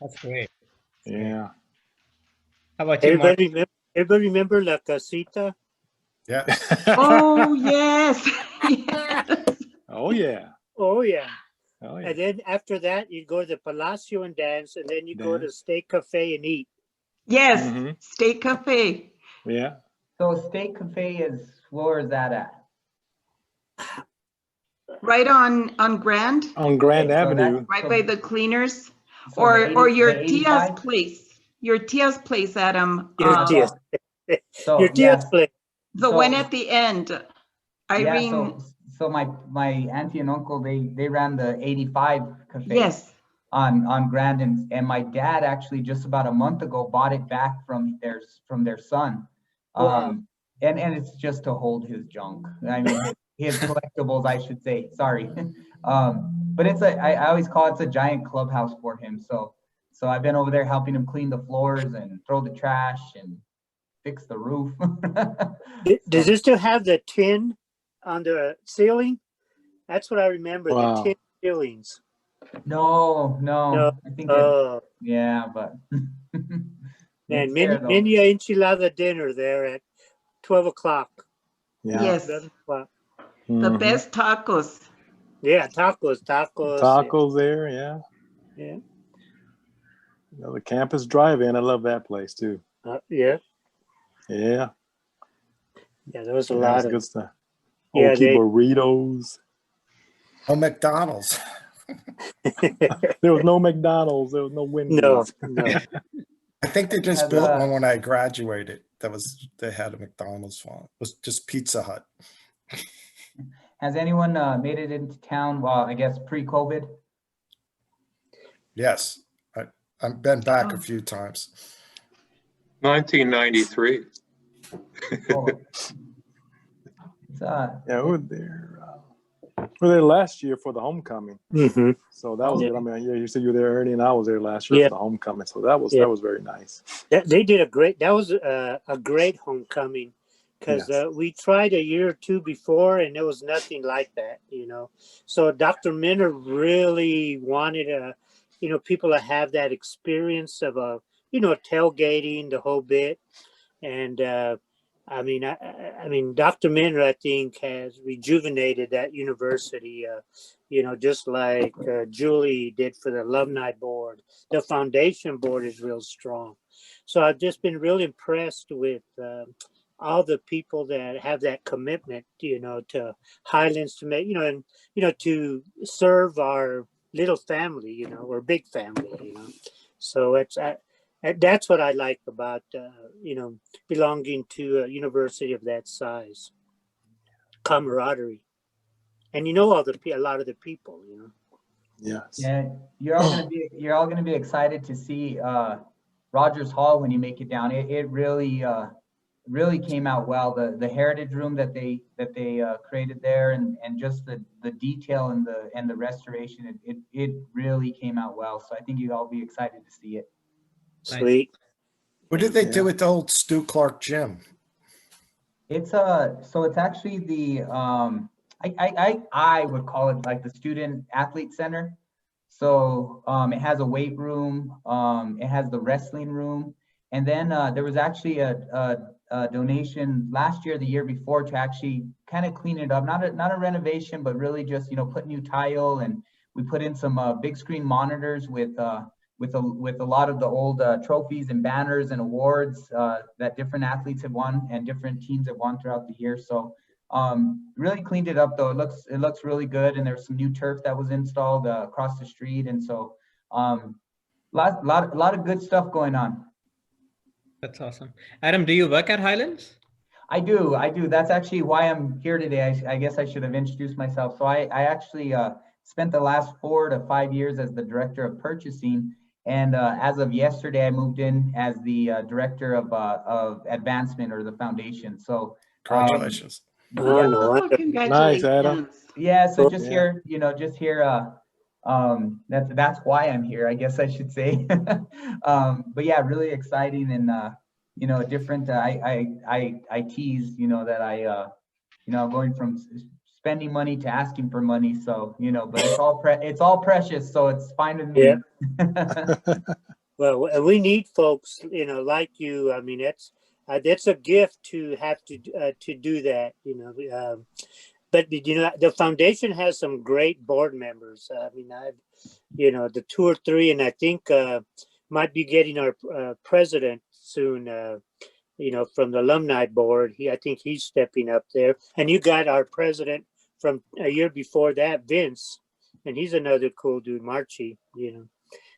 That's great. Yeah. How about you, Mark? Everybody remember La Casita? Yeah. Oh, yes. Yes. Oh, yeah. Oh, yeah. Oh, yeah. And then after that, you go to the Palacio and dance, and then you go to Steak Cafe and eat. Yes, Steak Cafe. Yeah. So Steak Cafe where is that at? Right on Grand. On Grand Avenue. Right by the cleaners, So or your the Tia's 85? place. Your Tia's place, Adam. Your Tia's place. The one at the end. Irene. Yeah, so my auntie and uncle, they ran the 85 cafe. Yes. on Grand, and my dad actually just about a month ago bought it back from their son. Wow. And it's just to hold his junk. I mean, his collectibles, I should say. Sorry. But I always call it's a giant clubhouse for him. So I've been over there helping him clean the floors and throw the trash and fix the roof. Does it still have the tin on the ceiling? That's what I remember, the Wow. tin ceilings. No, No. I think Oh, yeah, but man, it's there though. many a enchilada dinner there at 12 o'clock. Yeah. Yes, 11 o'clock. the Mhm. best tacos. Yeah, tacos. Tacos there, yeah. Yeah. You know, the campus drive-in, I love that place too. Yeah. Yeah, Yeah, there was a yeah, lot it's of, good stuff. yeah, Okie burritos. Oh, McDonald's. There was no McDonald's. There was no no, Wendy's. no. I think they just Has, built one when I graduated. They had a McDonald's one. It was just Pizza Hut. Has anyone made it into town? Well, I guess pre-COVID. Yes, I've been back a Oh. few times. 1993. Oh, it's Yeah, we were there. We were there last year for the homecoming, Mm-hmm. so that was Yeah. good. I mean, yeah, you said you were there, Ernie, and I was there last year Yeah. for the homecoming, so that was Yeah. very nice. They did that was a great homecoming, because Yes. we tried a year or two before and there was nothing like that, you know. So Dr. Minner really wanted people to have that experience of tailgating, the whole bit. And I mean, Dr. Minner, I think, has rejuvenated that university, just like Julie did for the alumni board. The foundation board is real strong. So I've just been really impressed with all the people that have that commitment, to Highlands, to make, and, to serve our little family, or big family, So that's what I like about, belonging to a university of that size. Camaraderie. And a lot of the people, Yes. yeah. You're all gonna be excited to see Rogers Hall when you make it down. It really came out well. The heritage room that they created there, and just the detail and the restoration, it really came out well. So I think you'd all be excited to see it. Sweet. What did they Yeah. do with the old Stu Clark gym? It's it's actually the I would call it like the student athlete center. So it has a weight room, it has the wrestling room, and then there was actually a donation last year, the year before, to actually kind of clean it up. Not a renovation, but really just put new tile, and we put in some big screen monitors with a lot of the old trophies and banners and awards that different athletes have won and different teams have won throughout the year. So really cleaned it up though. It looks really good, and there's some new turf that was installed across the street, and so lot of good stuff going on. That's awesome. Adam, do you work at Highlands? I do. That's actually why I'm here today. I guess I should have introduced myself. So I actually spent the last 4 to 5 years as the director of purchasing. And as of yesterday, I moved in as the director of advancement, or the foundation. So Congratulations. Oh, yeah. no. Oh, congratulations. Adam. Yeah, so Cool. just Yeah. here, that's why I'm here, I guess I should say. But yeah, really exciting, and different. I tease, that I'm going from spending money to asking for money. So but it's all precious, so it's fine with me. Yeah. Well, we need folks, like you. I mean, that's a gift to have to do that, But the foundation has some great board members. I mean, the 2 or 3, and I think might be getting our president soon. From the alumni board. I think he's stepping up there. And you got our president from a year before that, Vince, and he's another cool dude, Marchie.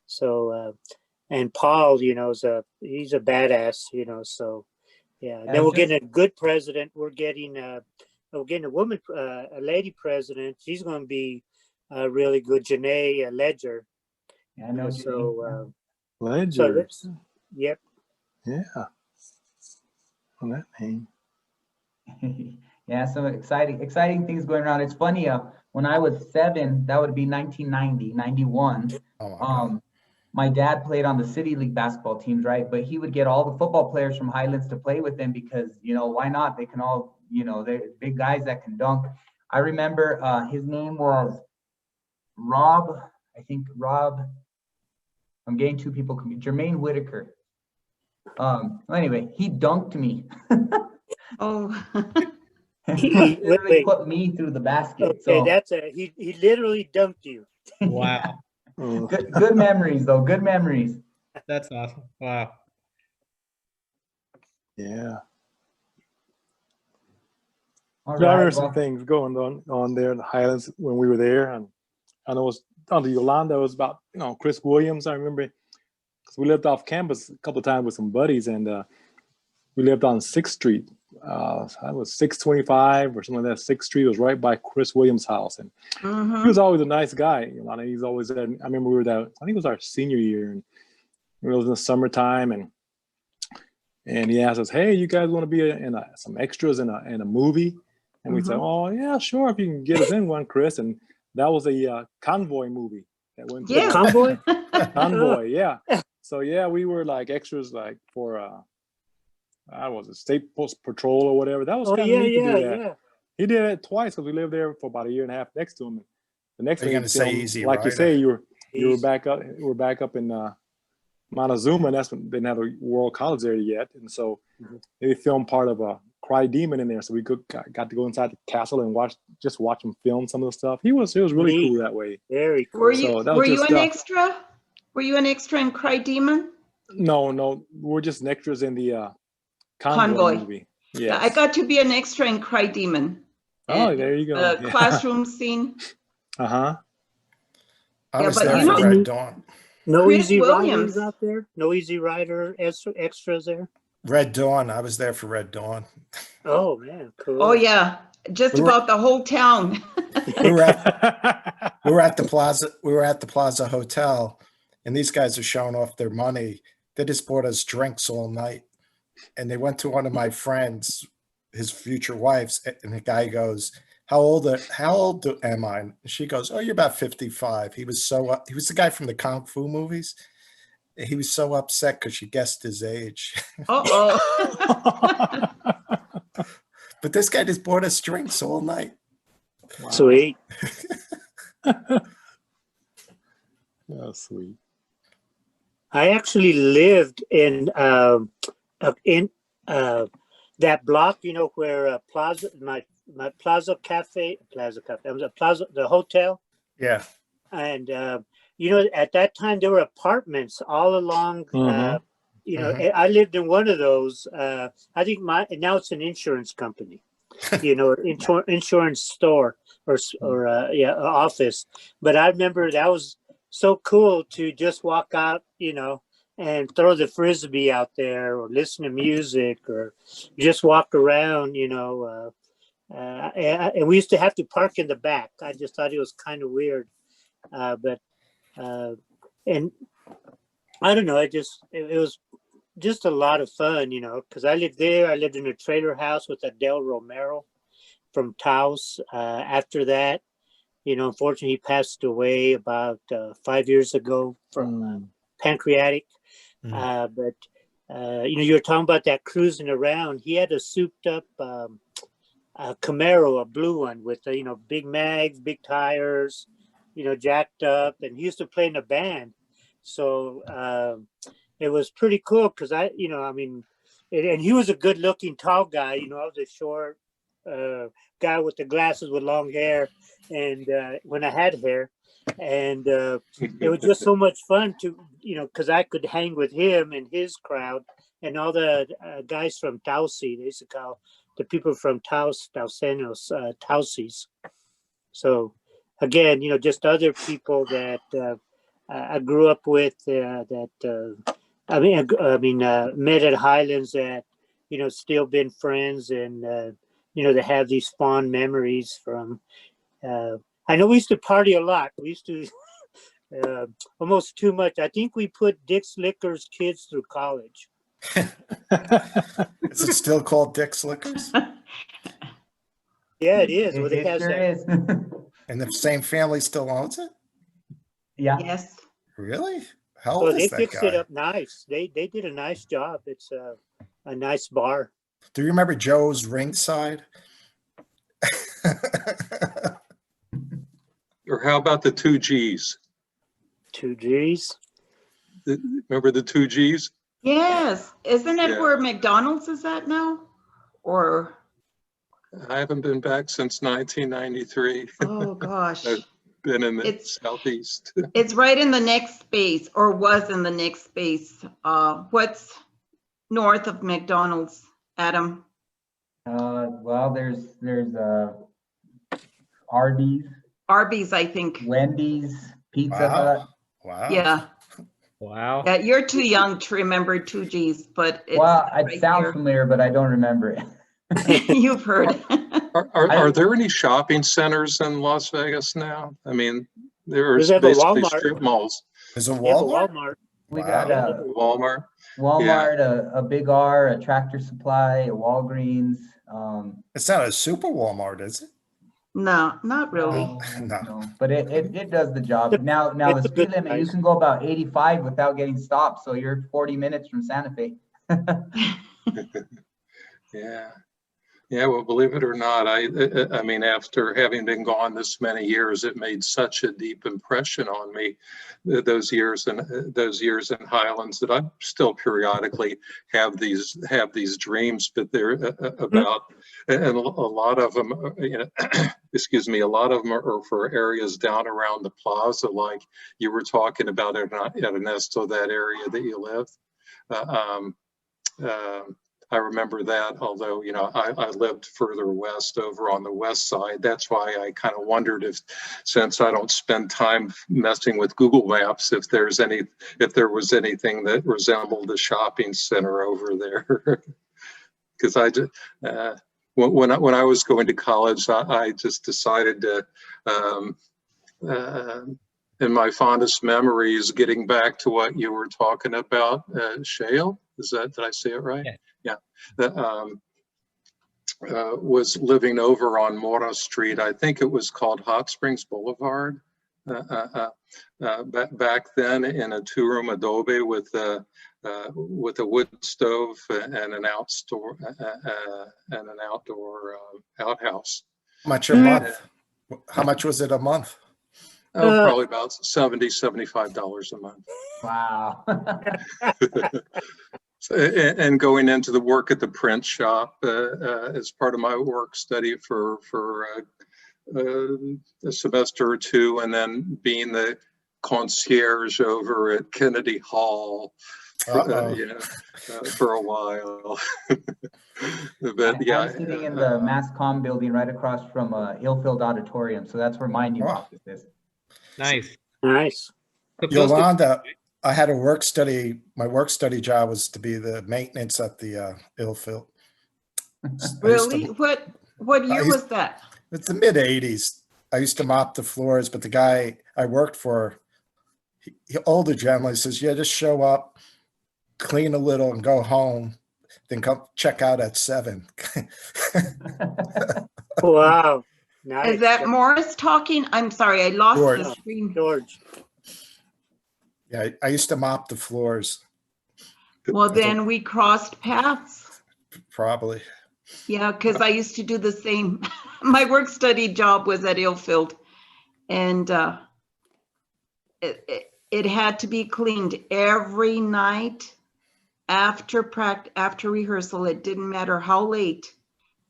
So and Paul, he's a badass. So yeah. And Then we're just- getting a good president. We're getting a woman, a lady president. She's going to be really good, Janae Ledger. Yeah, I know. So, Ledgers. so that's, yep. Yeah. On that name. Yeah, so exciting things going around. It's funny, when I was 7, that would be 1990, 91. Oh my God. My dad played on the City League basketball teams, right? But he would get all the football players from Highlands to play with him because, why not? They can all, they're big guys that can dunk. I remember his name was Rob, I'm getting two people, Jermaine Whitaker. Anyway, he dunked me. Oh, Wait, Literally wait. put me through the basket. Okay, So he literally dunked you. Wow. good memories though. Good memories. That's awesome. Wow. Yeah. All Yeah, I right. remember some Well, things going on there in the Highlands when we were there, and I know it was under Yolanda. It was about Chris Williams. I remember because we lived off campus a couple of times with some buddies, and we lived on 6th Street. I was 625 or something like that. 6th Street was right by Chris Williams' house, and he was always a nice guy. Yolanda, he's always there. I remember we were there. I think it was our senior year, and it was in the summertime, and he asked us, "Hey, you guys want to be in some extras in a movie?" And we said, "Oh yeah, sure, if you can get us in one, Chris." And that was a convoy movie that went. yeah. Convoy? Convoy, yeah. So yeah, we were like extras, like for I was a state post patrol or whatever. That was Oh, kind of yeah, neat to do yeah, that. yeah. He did it twice because we lived there for about a year and a half next to him. The next Are you thing gonna he say filmed, Easy like you Rider? say, you were Easy. back up in Montezuma, and that's when they didn't have a World College there yet, and so they filmed part of a Cry Demon in there, so we got to go inside the castle and watch him film some of the stuff. It was really Neat. cool that way. Very cool. Were you So that was were you just an stuff. extra? Were you an extra in Cry Demon? No, we're just extras in the Convoy movie. Yeah, Yes. I got to be an extra in Cry Demon. Oh, And there you go. the Yeah. classroom scene. Uh-huh. I Yeah, was but there you for know- Red Dawn. No Chris Easy Williams. Riders out there? No Easy Rider extras there? Red Dawn. I was there for Red Dawn. Oh, man, cool. Oh yeah, just We were- about the whole town. We were at the plaza. We were at the Plaza Hotel, and these guys are showing off their money. They just bought us drinks all night, and they went to one of my friends, his future wife's, and the guy goes, how old am I? And she goes, "Oh, you're about 55." He was the guy from the Kung Fu movies. He was so upset because she guessed his age. Uh-oh. But this guy just bought us drinks all night. Wow. Sweet. Oh, sweet. I actually lived in that block, where Plaza, my Plaza Cafe, the hotel. Yeah. And, at that time there were apartments all along, I lived in one of those. I think now it's an insurance company, insurance store or office. But I remember that was so cool to just walk out, and throw the Frisbee out there or listen to music or just walk around, and we used to have to park in the back. I just thought it was kind of weird. And I don't know, it was just a lot of fun, because I lived there. I lived in a trailer house with Adele Romero from Taos. After that, unfortunately, he passed away about 5 years ago from pancreatic. But you were talking about that cruising around. He had a souped up Camaro, a blue one with big mags, big tires, jacked up, and he used to play in a band. So it was pretty cool because and he was a good looking tall guy. I was a short guy with the glasses with long hair, and when I had hair, and it was just so much fun to, because I could hang with him and his crowd and all the guys from Tausi. They used to call the people from Tausenos, Tausis. So again, just other people that I grew up with met at Highlands that, still been friends and, they have these fond memories from, I know we used to party a lot. We used to almost too much. I think we put Dick Slicker's kids through college. Is it still called Dick Slickers? Yeah, it is. Well, It, it it has sure that. is. And the same family still owns it? Yeah. Yes. Really? How So old they is that fixed it guy? up nice. They did a nice job. It's a nice bar. Do you remember Joe's Ringside? Or how about the 2Gs? 2Gs. Remember the 2Gs? Yes. Isn't it Yeah. where McDonald's is at now? Or, I haven't been back since 1993. oh gosh. I've been in the It's- Southeast. It's right in the next space, or was in the next space. What's north of McDonald's, Adam? Well, there's Arby's, Arby's, I think. Wendy's, Pizza Hut. Wow. Yeah. Wow. Yeah, you're too young to remember 2Gs, but it's Well, it right sounds there. familiar, but I don't remember it. You've heard. Are there any shopping centers in Las Vegas now? I mean, there's They have a basically Walmart. strip malls. Is it They have a Walmart? Walmart. We Wow. got a Walmart. Walmart, a Big R, a Tractor Supply, a Walgreens. It's not a super Walmart, is it? No, not really. No. But it does the job. Now the It's a speed good limit, you price. can go about 85 without getting stopped, so you're 40 minutes from Santa Fe. Yeah. Yeah, well, believe it or not, I mean, after having been gone this many years, it made such a deep impression on me, those years in Highlands, that I still periodically have these dreams, but they're about, and a lot of them, excuse me, a lot of them are for areas down around the plaza, like you were talking about at Ernesto, that area that you live. I remember that, although, you know, I lived further west over on the west side. That's why I kind of wondered if, since I don't spend time messing with Google Maps, if there was anything that resembled a shopping center over there. Because I just, when I was going to college, I just decided to, in my fondest memories, getting back to what you were talking about, shale, did I say it right? Yeah. Yeah. That was living over on Mora Street. I think it was called Hot Springs Boulevard. Back then, in a 2-room adobe with a wood stove and an outdoor outhouse. How much a month? How much was it a month? Oh, probably about $75 a month. Wow. And going into the work at the print shop as part of my work study for a semester or two, and then being the concierge over at Kennedy Hall for a while. But yeah, I'm sitting in the Mass Comm building right across from Hillfield Auditorium, so that's where my new office is. Nice. Nice. So close to- Yolanda, I had a work study. My work study job was to be the maintenance at the Hillfield. Really? What year used- was that? It's the mid 80s. I used to mop the floors, but the guy I worked for, older gentleman, says, yeah, just show up, clean a little and go home, then come check out at 7. Wow. Nice. Is that Morris talking? I'm sorry, I lost George. the screen. George? Yeah, I used to mop the floors, Well, then we crossed paths. probably. Yeah, because I used to do the same. My work study job was at Ilfield, and it had to be cleaned every night after rehearsal. It didn't matter how late.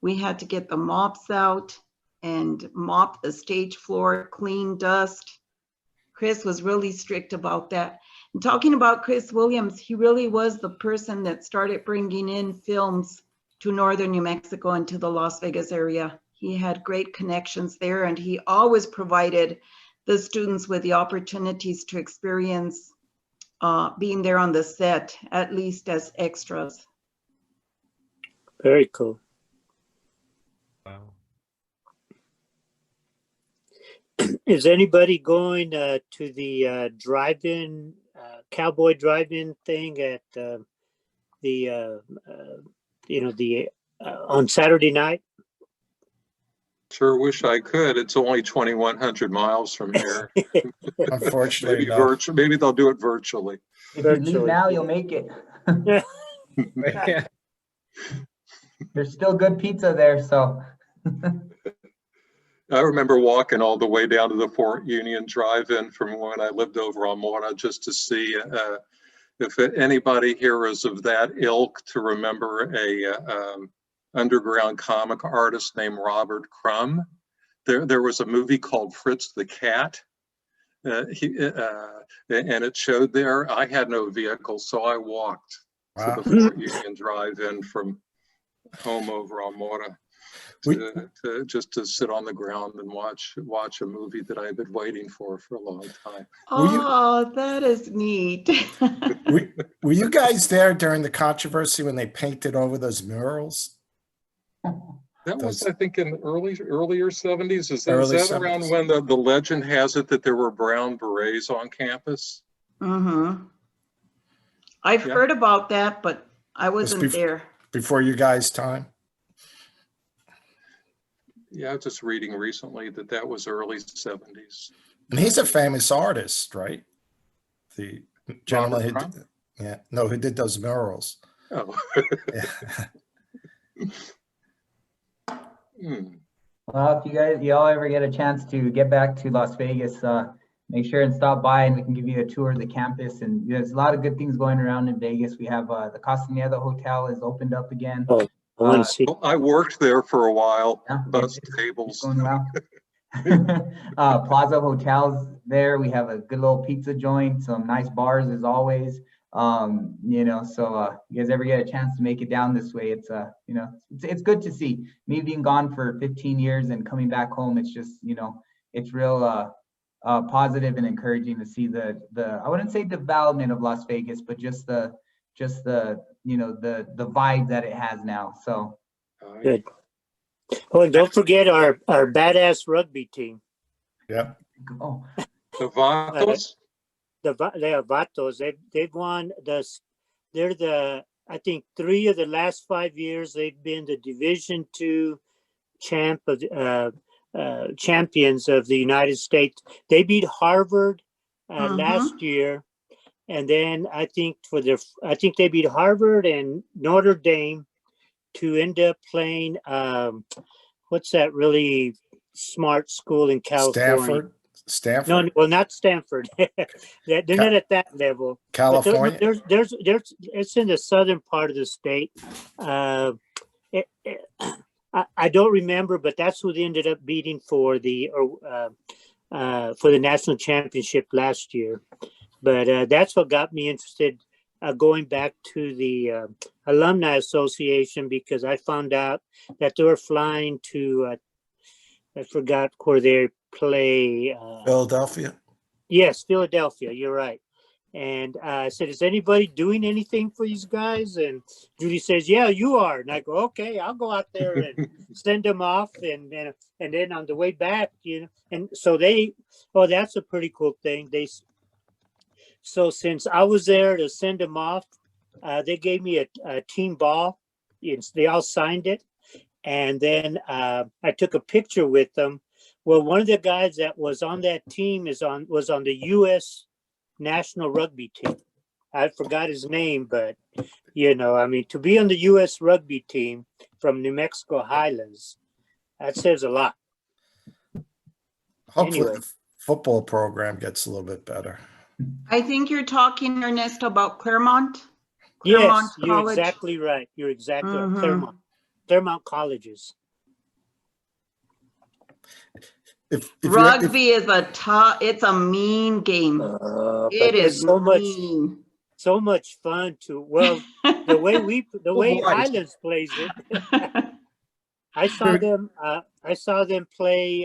We had to get the mops out and mop the stage floor, clean dust. Chris was really strict about that. And talking about Chris Williams, he really was the person that started bringing in films to northern New Mexico and to the Las Vegas area. He had great connections there, and he always provided the students with the opportunities to experience being there on the set, at least as extras. Very cool. Wow. Is anybody going to the drive-in, cowboy drive-in thing at on Saturday night? Sure wish I could. It's only 2,100 miles from here. Unfortunately, Maybe no. maybe they'll do it virtually. If you leave Virtually. now, you'll make it. Yeah. There's still good pizza there, so. I remember walking all the way down to the Fort Union Drive-In from when I lived over on Mona just to see if anybody here is of that ilk to remember a underground comic artist named Robert Crumb. There was a movie called Fritz the Cat. And it showed there. I had no vehicle, so I walked to the Fort Union Drive-In from home over on Mona. Just to sit on the ground and watch a movie that I've been waiting for a long time. Oh, that is neat. Were you guys there during the controversy when they painted over those murals? That was, I think, in earlier 70s. Is that Early around 70s. when the legend has it that there were brown berets on campus? Mm-hmm. I've heard about that, but I wasn't there. Before you guys' time? Yeah, I was just reading recently that was early 70s. And he's a famous artist, right? The gentleman who did, who did those murals. Oh. Well, if y'all ever get a chance to get back to Las Vegas, make sure and stop by and we can give you a tour of the campus. And there's a lot of good things going around in Vegas. We have the Castaneda Hotel is opened up again. Oh, I want to see. I worked there for a while, bus it's tables. going well. Plaza Hotels there. We have a good little pizza joint, some nice bars as always. So you guys ever get a chance to make it down this way, it's it's good to see. Me being gone for 15 years and coming back home, it's just, it's real positive and encouraging to see the I wouldn't say development of Las Vegas, but just the the vibe that it has now. So good. Oh, and don't forget our badass rugby team. Yeah. Oh. The Vatos? The Vatos, they've won they're I think 3 of the last 5 years they've been the Division II champions of the United States. They beat Harvard last year, and then I think they beat Harvard and Notre Dame to end up playing what's that really smart school in California? Stanford? No, well, not Stanford. They're not at that level. California? There's it's in the southern part of the state. I don't remember, but that's who they ended up beating for the national championship last year. But that's what got me interested going back to the Alumni Association, because I found out that they were flying to I forgot where they play. Philadelphia? Yes, Philadelphia. You're right. And I said, is anybody doing anything for these guys? And Judy says, yeah, you are. And I go, okay, I'll go out there and send them off. And then on the way back, and so that's a pretty cool thing. So since I was there to send them off, they gave me a team ball. They all signed it. And then I took a picture with them. Well, one of the guys that was on that team was on the U.S. national rugby team. I forgot his name, but to be on the U.S. rugby team from New Mexico Highlands, that says a lot. Hopefully Anyway. the football program gets a little bit better. I think you're talking, Ernesto, about Claremont. Yes, you're College. exactly right. You're exactly right. Claremont colleges. If Rugby is it's a mean game. It is mean. So much fun the way Highlands plays it. I saw them play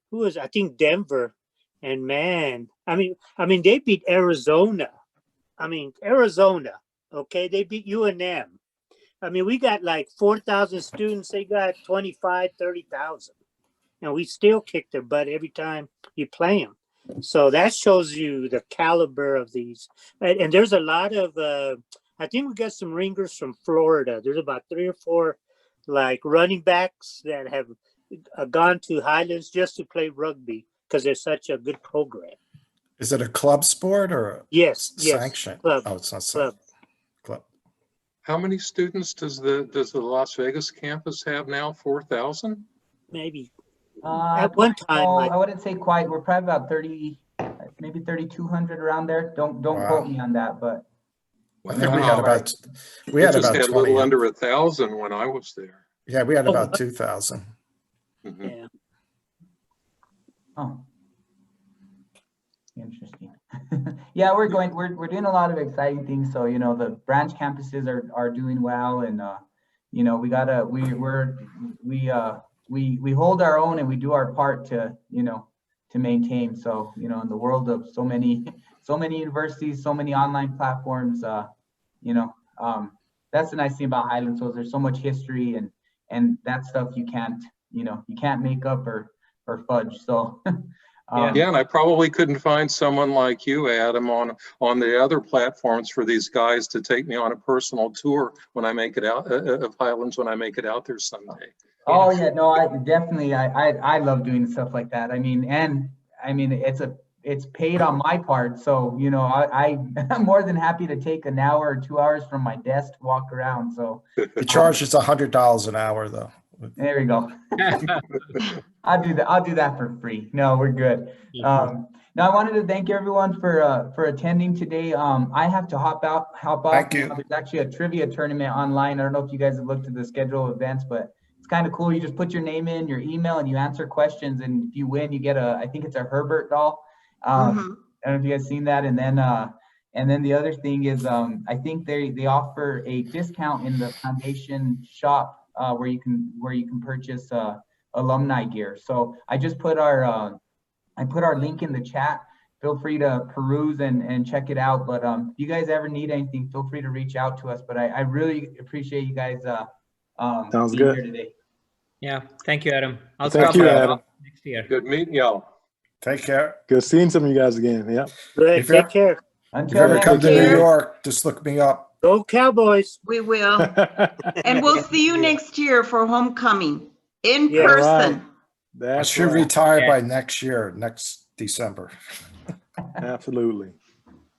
who was, I think, Denver, and man, I mean they beat Arizona. Okay, they beat UNM. We got like 4,000 students. They got 25, 30,000. and we still kick their butt every time you play them. So that shows you the caliber of these. And there's a lot of, I think we got some ringers from Florida. There's about 3 or 4 like running backs that have gone to Highlands just to play rugby because they're such a good program. Is it a club sport or a Yes, sanction? club, Oh, it's not club. club. How many students does the Las Vegas campus have now? 4,000? Maybe at one time. No, like, I wouldn't say quite. We're probably about 30, maybe 3,200 around there. Don't quote me on that, but I think we had about We just had a 20. little under 1,000 when I was there. Yeah, we had about 2,000. Mhm. yeah. oh, interesting. Yeah, we're doing a lot of exciting things. So, you know, the branch campuses are doing well, and you know, we hold our own and we do our part to, you know, to maintain. So, you know, in the world of so many universities, so many online platforms, you know, that's the nice thing about Highlands. So there's so much history, and that stuff you can't make up or fudge. So Yeah, and I probably couldn't find someone like you, Adam, on the other platforms for these guys to take me on a personal tour when I make it out of Highlands when I make it out there someday. Oh yeah, no, I definitely, I love doing stuff like that. I mean, it's paid on my part. So, you know, I'm more than happy to take an hour or 2 hours from my desk to walk around. So The charge is $100 an hour though. there we go. I'll do that for free. No, we're good. Now I wanted to thank everyone for attending today. I have to hop off. Thank you. There's actually a trivia tournament online. I don't know if you guys have looked at the schedule of events, but it's kind of cool. You just put your name in, your email, and you answer questions. And if you win, you get I think it's a Herbert doll. I don't know if you guys seen that. And then the other thing is, I think they offer a discount in the foundation shop where you can purchase alumni gear. So I just put our link in the chat. Feel free to peruse and check it out. But if you guys ever need anything, feel free to reach out to us. But I really appreciate you guys Sounds being good. here today. Yeah, thank you, Adam. I'll Thank stop you, by Adam. next year. Good meeting y'all. Take care. Good seeing some of you guys again. Yeah. Good. If you- Take care. If you Until ever next come to New year. York, just look me up. Go Cowboys. We will. And we'll see you next year for homecoming in Yeah. person. All right. I That's should right. retire Yeah. by next December. Absolutely.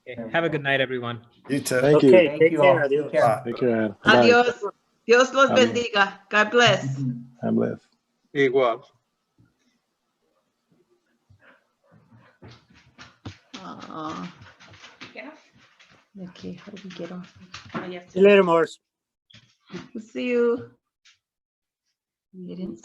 Okay, have a good night, everyone. You too. Thank you. Okay. Thank Take you care. all. Adios. Take care. Bye. Take care, Adam. Bye. Adios. Dios los Amén. bendiga. God bless. God bless. Igual. Okay, how do we get off? See you later, Morris. We'll see you. You didn't